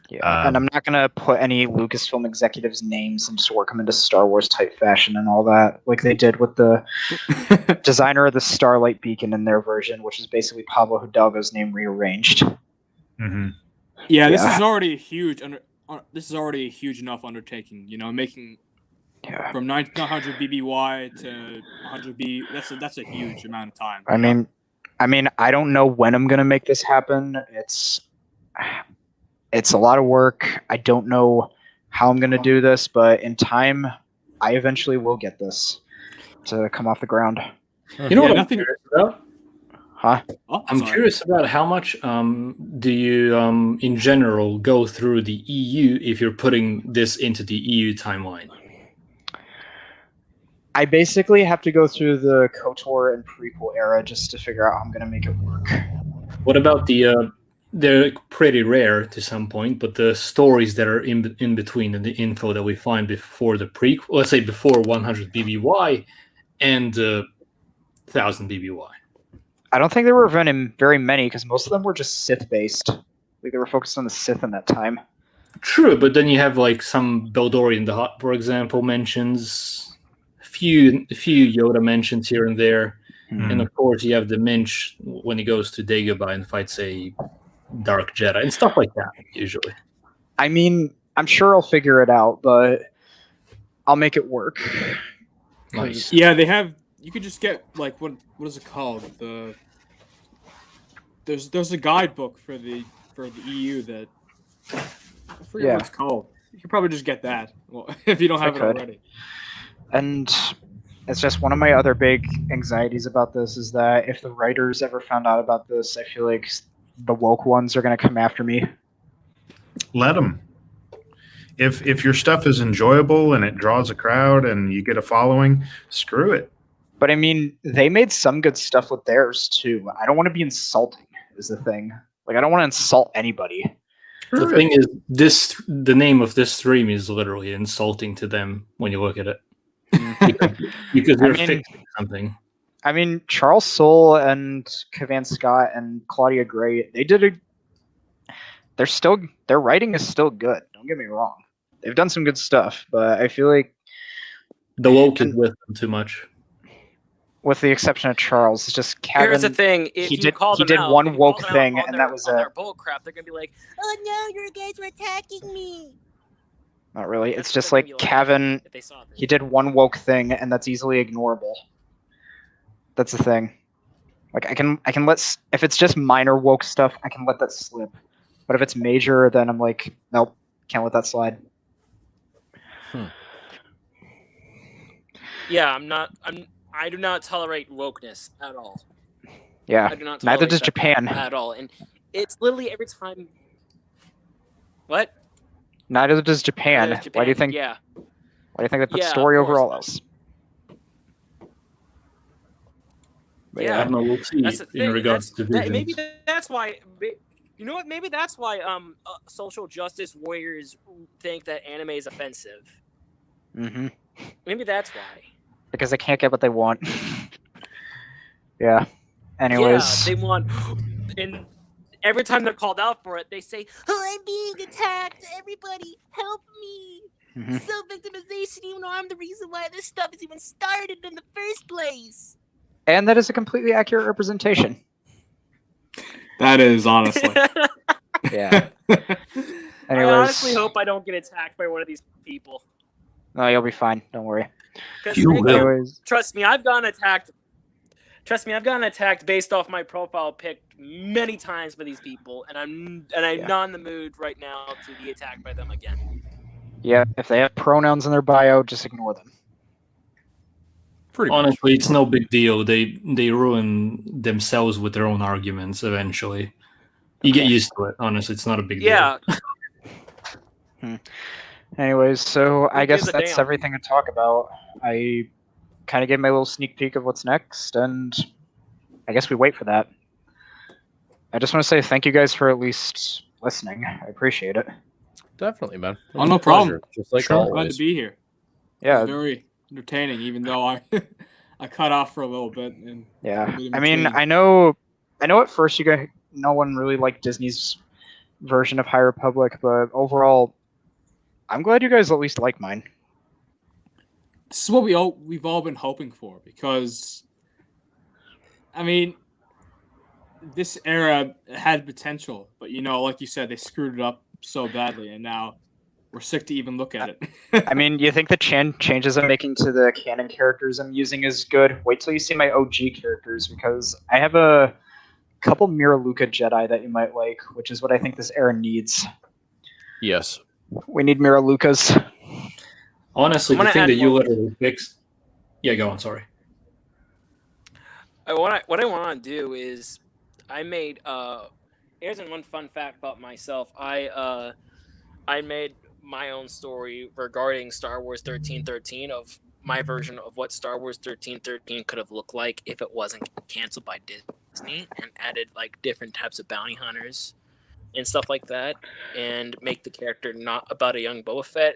Yeah, and I'm not gonna put any Lucasfilm executives' names and just work them into Star Wars type fashion and all that, like they did with the designer of the Starlight Beacon in their version, which is basically Pablo Hidalgo's name rearranged. Mm-hmm. Yeah, this is already a huge this is already a huge enough undertaking. You know, making from 900 BBY to 100 B. That's a huge amount of time. I mean, I don't know when I'm gonna make this happen. It's a lot of work. I don't know how I'm going to do this, but in time, I eventually will get this to come off the ground. You know what I'm curious about? Huh? Oh, I'm curious about how much do you, in general, go through the EU if you're putting this into the EU timeline? I basically have to go through the KOTOR and prequel era just to figure out how I'm going to make it work. What about the they're pretty rare to some point, but the stories that are in between and the info that we find before the prequel, let's say before 100 BBY and 1000 BBY. I don't think there were very many because most of them were just Sith based. Like they were focused on the Sith in that time. True, but then you have like some Beldorian the Hutt, for example, mentions a few Yoda mentions here and there, and of course you have the Minch when he goes to Dagobah and fights a Dark Jedi and stuff like that. Usually, I mean, I'm sure I'll figure it out, but I'll make it work. nice. Yeah, they have. You could just get like what is it called? There's a guidebook for the EU that I forget what it's called. You could probably just get that if you don't have it already. And it's just one of my other big anxieties about this is that if the writers ever found out about this, I feel like the woke ones are going to come after me. Let them. If your stuff is enjoyable and it draws a crowd and you get a following, screw it. But I mean, they made some good stuff with theirs too. I don't want to be insulting, is the thing. Like, I don't want to insult anybody. The thing is, the name of this stream is literally insulting to them when you look at it. because they're fixing something. I mean, Charles Soule and Cavan Scott and Claudia Gray, their writing is still good. Don't get me wrong. They've done some good stuff, but I feel like the woke is with them too much. With the exception of Charles, it's just Cavan. Here's the thing: if he you call them did out, one woke thing, and that was their bull crap. They're gonna be like, "Oh no, you guys were attacking me." Not really. It's just like Cavan. He did one woke thing, and that's easily ignorable. That's the thing. Like I can let if it's just minor woke stuff, I can let that slip. But if it's major, then I'm like, nope, can't let that slide. Yeah, I do not tolerate wokeness at all. Yeah, I do not neither does that Japan at all, and it's literally every time. What? Neither does Japan. Neither does Japan. Why do you think? Yeah. Why do you think they put story over all else? But yeah, I don't know. We'll see in regards to visions. Maybe that's why. You know what? Maybe that's why social justice warriors think that anime is offensive. Mm-hmm. Maybe that's why. Because they can't get what they want. Yeah. Anyways. Yeah, they want. And every time they're called out for it, they say, "Oh, I'm being attacked. Everybody, help me." Mm-hmm. Self-victimization, even though I'm the reason why this stuff is even started in the first place. And that is a completely accurate representation. That is, honestly. Yeah. Anyways. I honestly hope I don't get attacked by one of these people. No, you'll be fine. Don't worry. Anyways. Trust me, I've gotten attacked. Trust me, I've gotten attacked based off my profile pic many times by these people, and I'm not in the mood right now to be attacked by them again. Yeah, if they have pronouns in their bio, just ignore them. Honestly, it's no big deal. They ruin themselves with their own arguments eventually. You get used to it. Honestly, it's not a big deal. Yeah. Anyways, so I guess that's everything to talk about. I kind of gave my little sneak peek of what's next, and I guess we wait for that. I just want to say thank you guys for at least listening. I appreciate it. Definitely, man. Oh, no problem. Just like always. Glad to be here. Yeah. It's very entertaining, even though I cut off for a little bit. And yeah. I mean, I know at first no one really liked Disney's version of High Republic, but overall, I'm glad you guys at least like mine. This is what we've all been hoping for, because I mean, this era had potential, but like you said, they screwed it up so badly, and now we're sick to even look at it. I mean, you think the changes I'm making to the canon characters I'm using is good? Wait till you see my OG characters, because I have a couple Miraluka Jedi that you might like, which is what I think this era needs. Yes. We need Miralukas. Honestly, the thing that you literally fixed... Yeah, go on, sorry. What I want to do is, I made... here's one fun fact about myself. I made my own story regarding Star Wars 1313 of my version of what Star Wars 1313 could have looked like if it wasn't canceled by Disney, and added like different types of bounty hunters and stuff like that, and make the character not about a young Boba Fett.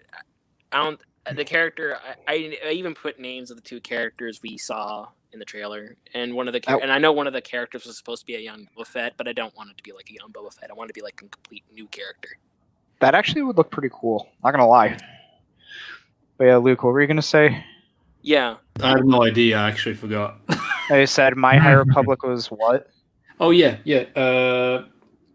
I don't. The character. I even put names of the two characters we saw in the trailer, and and I know one of the characters was supposed to be a young Boba Fett, but I don't want it to be like a young Boba Fett. I want it to be like a complete new character. That actually would look pretty cool. Not gonna lie. But yeah, Luke, what were you gonna say? Yeah. I have no idea. I actually forgot. I said My High Republic was what? Oh yeah.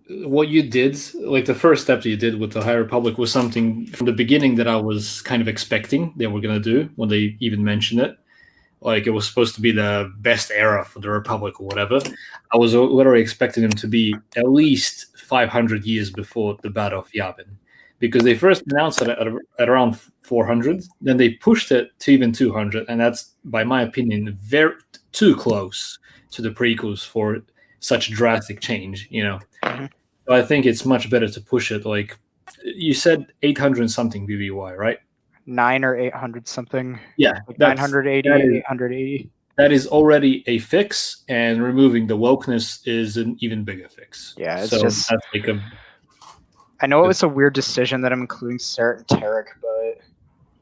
What you did, like the first step that you did with the High Republic, was something from the beginning that I was kind of expecting they were going to do when they even mentioned it. Like it was supposed to be the best era for the Republic or whatever. I was literally expecting them to be at least 500 years before the Battle of Yavin, because they first announced it at around 400, then they pushed it to even 200, and that's, by my opinion, very too close to the prequels for such drastic change. Mhm. So I think it's much better to push it. Like you said, 800 and something BBY, right? 9 or 800 something. Yeah, Like that's- 980, that is- 880. that is already a fix, and removing the wokeness is an even bigger fix. Yeah, it's so just- that's like a I know it's a weird decision that I'm including Sarah and Tarek, but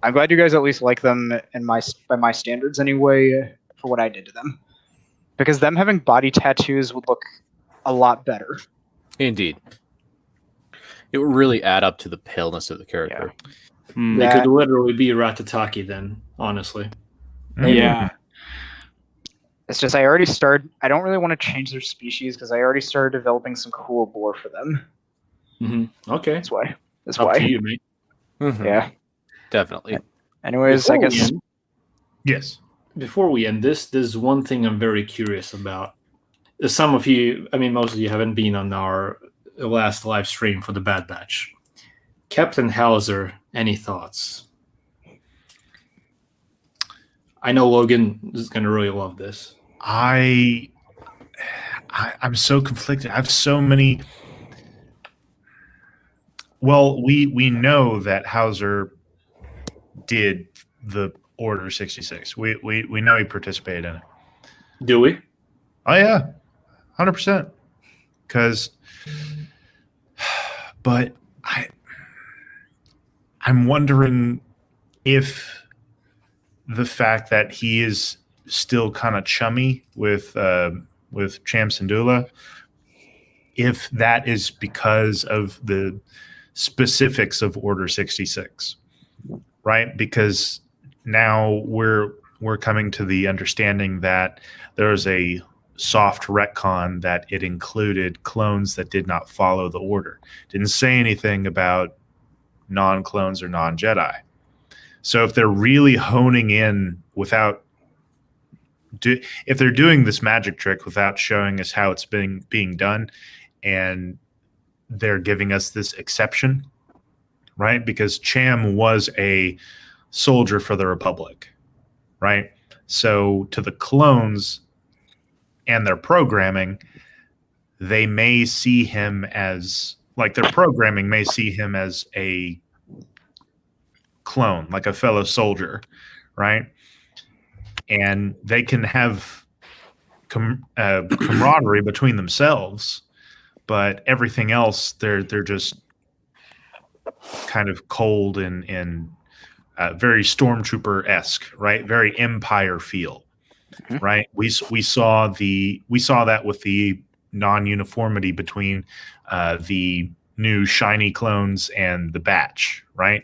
I'm glad you guys at least like them by my standards anyway, for what I did to them. Because them having body tattoos would look a lot better. Indeed. It would really add up to the paleness of the character. they That- could literally be Ratataki then, honestly. Yeah. It's just I don't really want to change their species because I already started developing some cool lore for them. Okay, That's why. That's up why. to you, mate. Mhm. Yeah. Definitely. Anyways, Before I we guess end- Yes. Before we end this, there's one thing I'm very curious about. Some of you, I mean, most of you haven't been on our last live stream for the Bad Batch. Captain Hauser, any thoughts? I know Logan is going to really love this. I'm so conflicted. I have so many. Well, we know that Hauser did the Order 66. We know he participated in it. Do we? Oh yeah, 100%. But I'm wondering if the fact that he is still kind of chummy with Cham Syndulla, if that is because of the specifics of Order 66, right? Because now we're coming to the understanding that there's a soft retcon that it included clones that did not follow the order. Didn't say anything about non-clones or non-Jedi. So if they're really honing in without if they're doing this magic trick without showing us how it's being done, and they're giving us this exception, right? Because Cham was a soldier for the Republic, right? So to the clones and their programming, they may see him as, like, their programming may see him as a clone, like a fellow soldier, right? And they can have camaraderie between themselves, but everything else, they're just kind of cold and very stormtrooper-esque, right? Very Empire feel, right? We saw that with the non-uniformity between the new shiny clones and the batch, right?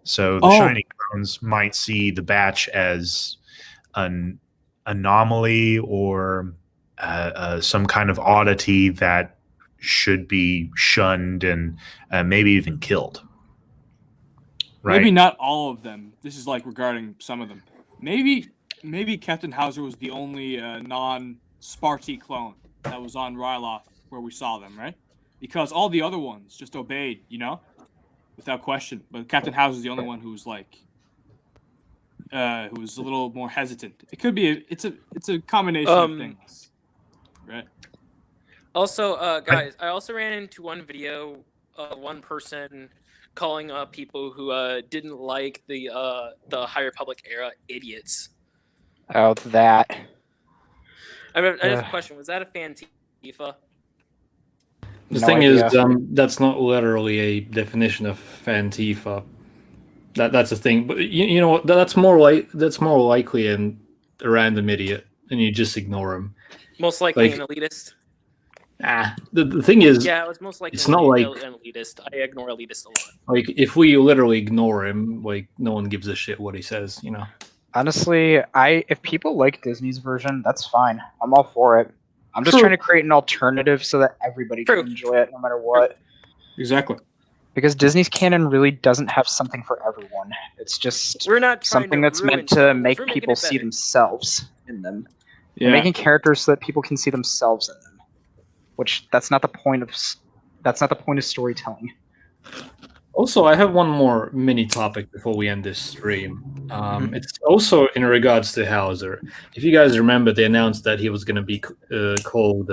So the shiny clones might see the batch as an anomaly or some kind of oddity that should be shunned and maybe even killed. Right? Maybe not all of them. This is like regarding some of them. Maybe Captain Hauser was the only non-Sparty clone that was on Ryloth where we saw them, right? Because all the other ones just obeyed, without question. But Captain Hauser is the only one who was like, who was a little more hesitant. It could be. It's a combination of things, right? Also, guys, I also ran into one video of one person calling people who didn't like the High Republic era idiots. Oh, that. I have a question. Was that a Fantifa? The No thing idea. is, that's not literally a definition of Fantifa. That's the thing. But you know what? That's more likely a random idiot, and you just ignore him. Most likely Like- an elitist. The thing is, Yeah, it was most likely it's not like- an elitist. I ignore elitist a lot. like if we literally ignore him, like no one gives a shit what he says. You know. Honestly, if people like Disney's version, that's fine. I'm all for it. I'm just True. trying to create an alternative so that everybody True. can enjoy it no matter what. Exactly. Because Disney's canon really doesn't have something for everyone. It's just We're not trying something to that's ruin meant to Star Wars. make We're making people it see better. themselves in them. Yeah. We're making characters so that people can see themselves in them. Which that's not the point of storytelling. Also, I have one more mini topic before we end this stream. It's also in regards to Hauser. If you guys remember, they announced that he was going to be called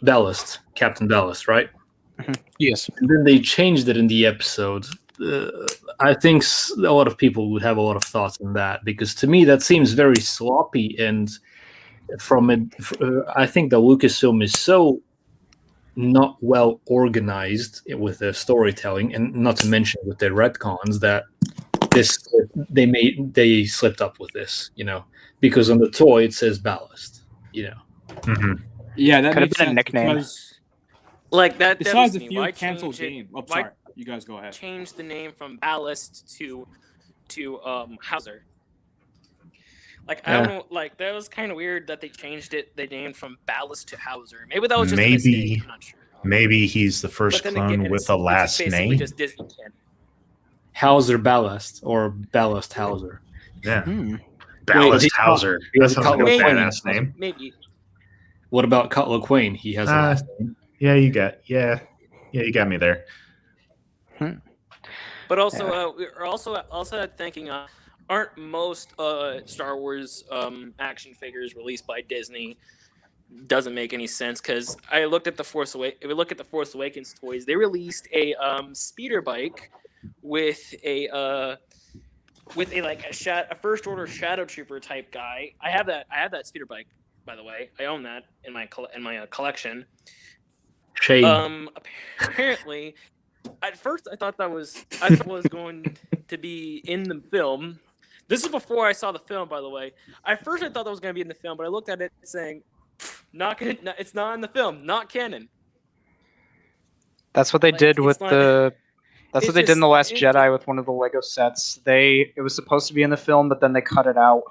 Ballast, Captain Ballast, right? Yes. And then they changed it in the episode. I think a lot of people would have a lot of thoughts on that because to me that seems very sloppy. And I think the Lucasfilm is so not well organized with their storytelling, and not to mention with their retcons, that they slipped up with this, because on the toy it says Ballast, Yeah, that Could have makes been a sense nickname. because Like that. besides a Disney, few why canceled change it- games. Oh, why sorry. You guys go ahead. change the name from Ballast to Hauser? Like I Yeah. don't know. Like that was kind of weird that they changed it. They named from Ballast to Hauser. Maybe that was just a mistake. I'm not sure. Maybe he's the first But then clone again, with it's a just last basically name. just Disney canon. Hauser Ballast or Ballast Hauser. Yeah, Wait, Ballast he- Hauser. he That has a sounds like a Maybe. badass name. Maybe. What about Cutler Quain? He has a last name. Yeah, you got me there. But also, we're also thinking, aren't most Star Wars action figures released by Disney? Doesn't make any sense because I looked at the Force Awakens. If we look at the Force Awakens toys, they released a speeder bike with a first order shadow trooper type guy. I have that speeder bike, by the way. I own that in my collection. Shame. Apparently, at first I thought it was going to be in the film. This is before I saw the film, by the way. At first I thought that was going to be in the film, but I looked at it saying, it's not in the film, not canon. That's what they Like, did it's with not- the. That's it's what they did in the just- Last it- Jedi with one of the Lego sets. It was supposed to be in the film, but then they cut it out.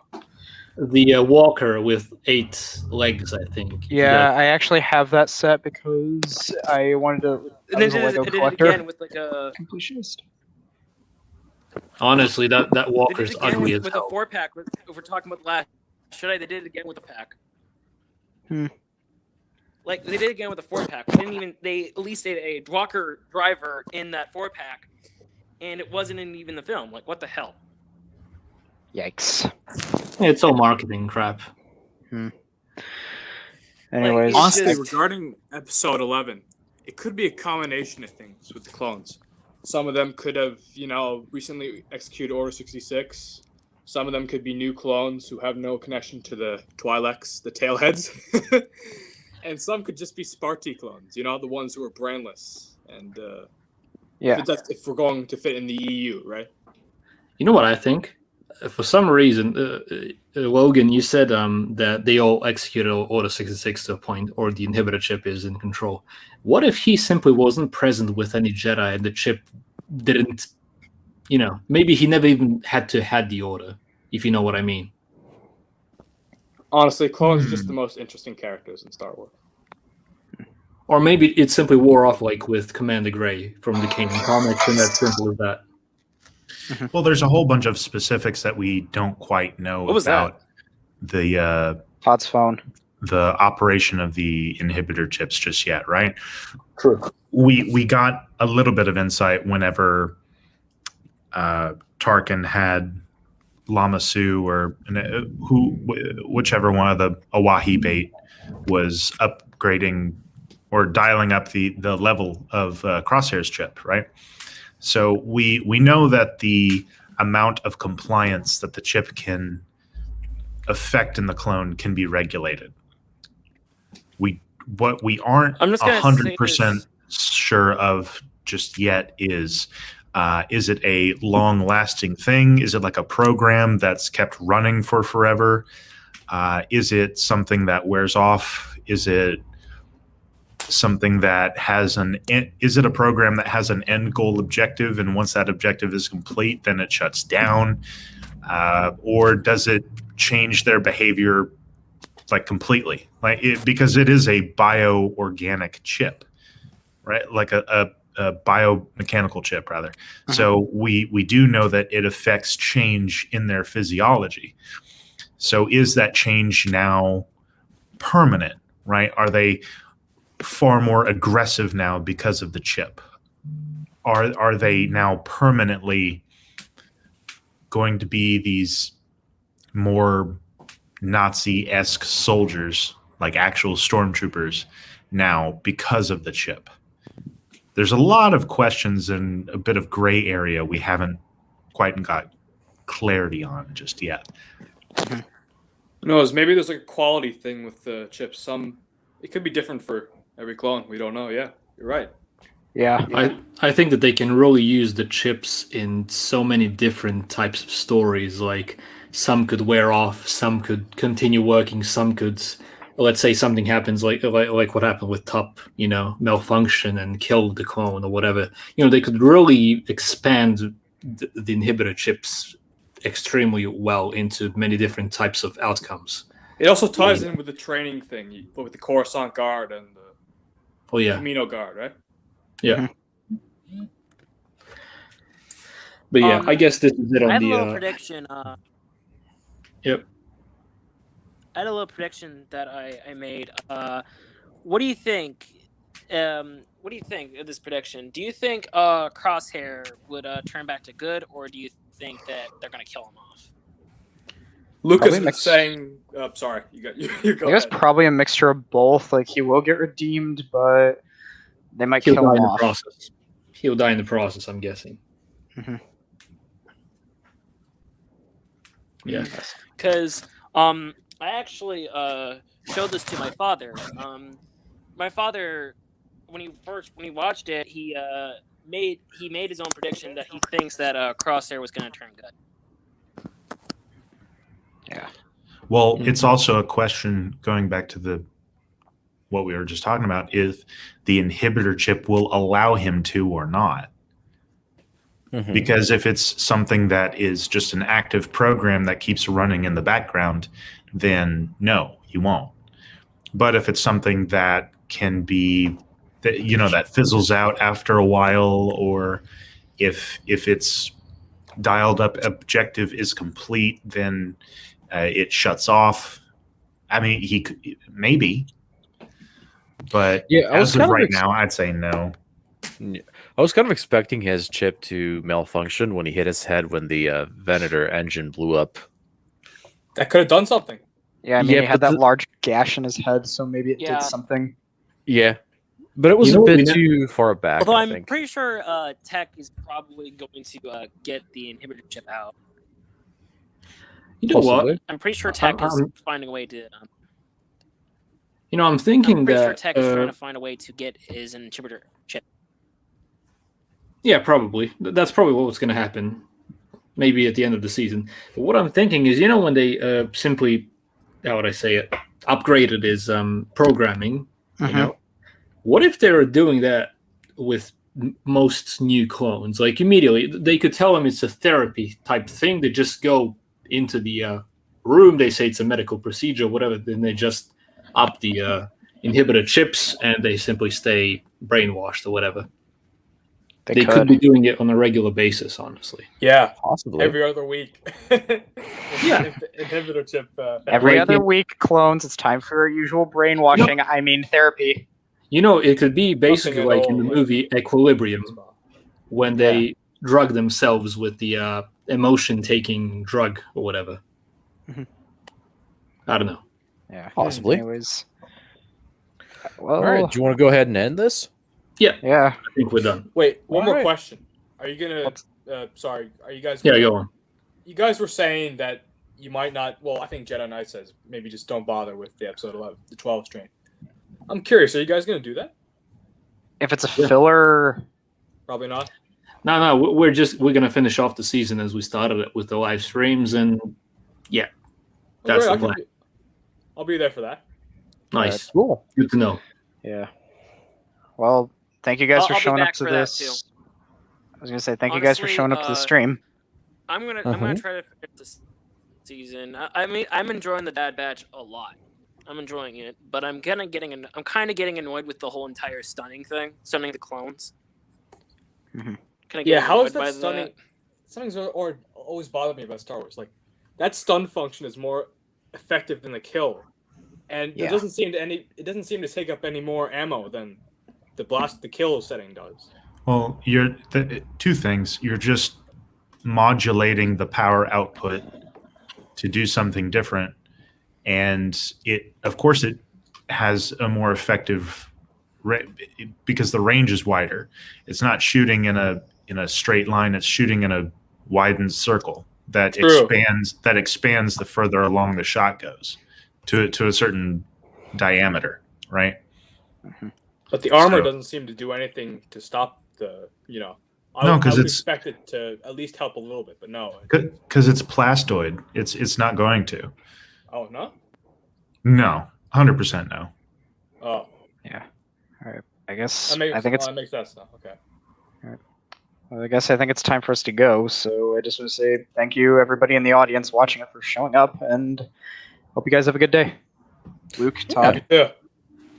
The walker with 8 legs, I think. Yeah, I actually have that set because I wanted to. And I then was a Lego did it collector. again with like a. Completionist. Honestly, that They walker's did it again ugly as with a hell. 4-pack. If we're talking about Last Jedi, they did it again with a pack. Like they did it again with a 4-pack. They at least did a walker driver in that 4-pack, and it wasn't even the film. Like what the hell? Yikes. It's all marketing crap. Anyways, it's Honestly, just- regarding episode 11, it could be a combination of things with the clones. Some of them could have, recently executed Order 66. Some of them could be new clones who have no connection to the Twi'leks, the tailheads. And some could just be Sparty clones, the ones who are brainless. And yeah. if we're going to fit in the EU, right? You know what I think? For some reason, Logan, you said that they all executed Order 66 to a point, or the inhibitor chip is in control. What if he simply wasn't present with any Jedi and the chip didn't, maybe he never even had to had the order, if you know what I mean. Honestly, clones are just the most interesting characters in Star Wars. Or maybe it simply wore off like with Commander Grey from the Kanan comics, and that's simple as that. Well, there's a whole bunch of specifics that we don't quite know What was about the Todd's phone. the operation of the inhibitor chips just yet, right? True. We got a little bit of insight whenever Tarkin had Lama Su or whichever one of the Awahi bait was upgrading or dialing up the level of Crosshair's chip, right? So we know that the amount of compliance that the chip can affect in the clone can be regulated. What we aren't I'm just gonna say 100% this. sure of just yet is it a long-lasting thing? Is it like a program that's kept running for forever? Is it something that wears off? Is it something that has is it a program that has an end goal objective, and once that objective is complete, then it shuts down? Or does it change their behavior like completely? Because it is a bioorganic chip, right? Like a biomechanical chip, rather. So we do know that it affects change in their physiology. So is that change now permanent, right? Are they far more aggressive now because of the chip? Are they now permanently going to be these more Nazi-esque soldiers, like actual stormtroopers now because of the chip? There's a lot of questions and a bit of gray area we haven't quite got clarity on just yet. Who knows? Maybe there's like a quality thing with the chips. It could be different for every clone. We don't know. Yeah, you're right. Yeah. I think that they can really use the chips in so many different types of stories. Like some could wear off, some could continue working, some could, let's say something happens like what happened with Top, malfunction and kill the clone or whatever. They could really expand the inhibitor chips extremely well into many different types of outcomes. It also ties in with the training thing, with the Coruscant Guard and the Camino Guard, right? Yeah. But yeah, I guess this is it on I have the. a little prediction. Yep. I had a little prediction that I made. What do you think? What do you think of this prediction? Do you think Crosshair would turn back to good, or do you think that they're going to kill him off? Lucas is saying, sorry, you go I guess probably a mixture of both. Like, he will get redeemed, but they might kill him off. Process. He'll die in the process, I'm guessing. Yeah. Because I actually showed this to my father. My father, when he watched it, he made his own prediction that he thinks that Crosshair was going to turn good. Yeah. Well, it's also a question going back to what we were just talking about, if the inhibitor chip will allow him to or not. Because if it's something that is just an active program that keeps running in the background, then no, he won't. But if it's something that can be, that fizzles out after a while, or if its dialed up objective is complete, then it shuts off. I mean, he could, maybe, but as of right now, I'd say no. I was kind of expecting his chip to malfunction when he hit his head when the Venator engine blew up. That could have done something. Yeah, I mean, he had that large gash in his head, so maybe it did something. Yeah, but it was a bit too far back. Although I'm pretty sure Tech is probably going to get the inhibitor chip out. You know what? I'm pretty sure Tech is finding a way to. I'm thinking I'm pretty that sure Tech is trying to find a way to get his inhibitor chip. Yeah, probably. That's probably what's going to happen. Maybe at the end of the season. But what I'm thinking is, when they simply, how would I say it, upgraded his programming. What if they were doing that with most new clones? Like immediately, they could tell them it's a therapy type thing. They just go into the room. They say it's a medical procedure, whatever. Then they just up the inhibitor chips, and they simply stay brainwashed or whatever. They could be doing it on a regular basis, honestly. Yeah, possibly every other week. Inhibitor chip. Every other week, clones. It's time for your usual brainwashing. I mean, therapy. It could be basically like in the movie Equilibrium, when they drug themselves with the emotion-taking drug or whatever. I don't know. Yeah, possibly. Anyways, well, all right. Do you want to go ahead and end this? Yeah. I think we're done. Wait, one more question. Are you gonna? Sorry, are you guys? Go on. You guys were saying that you might not. Well, I think Jedi Knight says maybe just don't bother with the episode 11, the 12 strain. I'm curious. Are you guys gonna do that? If it's a filler, Probably not. No, we're gonna finish off the season as we started it with the live streams, and yeah, that's the plan. I'll be there for that. Nice, cool. good to know. Yeah. Well, thank you guys for I'll be showing up back to for that, this. too. I was gonna say thank you guys for Honestly, showing up to the stream. I'm gonna try to finish this season. I mean, I'm enjoying the Dad Batch a lot. I'm enjoying it, but I'm kind of getting annoyed with the whole entire stunning the clones. Yeah, how is that stunning? Stunning's always bothered me about Star Wars. Like that stun function is more effective than the kill, and it doesn't seem to take up any more ammo than the kill setting does. Well, two things. You're just modulating the power output to do something different, and it has a more effective because the range is wider. It's not shooting in a straight line. It's shooting in a widened circle that expands the further along the shot goes to a certain diameter, right? But the armor doesn't seem to do anything to stop the. I would expect it to at least help a little bit, but no. Because it's plastoid. It's not going to. Oh no. No, 100% no. Oh. Yeah. All right. I guess that makes sense now. Okay. All right. Well, I think it's time for us to go. So I just want to say thank you, everybody in the audience watching it, for showing up, and hope you guys have a good day. Luke, Todd. Yeah.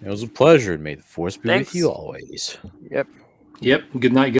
It was a pleasure, and may the force be Thanks. with you always. Yep. Good night.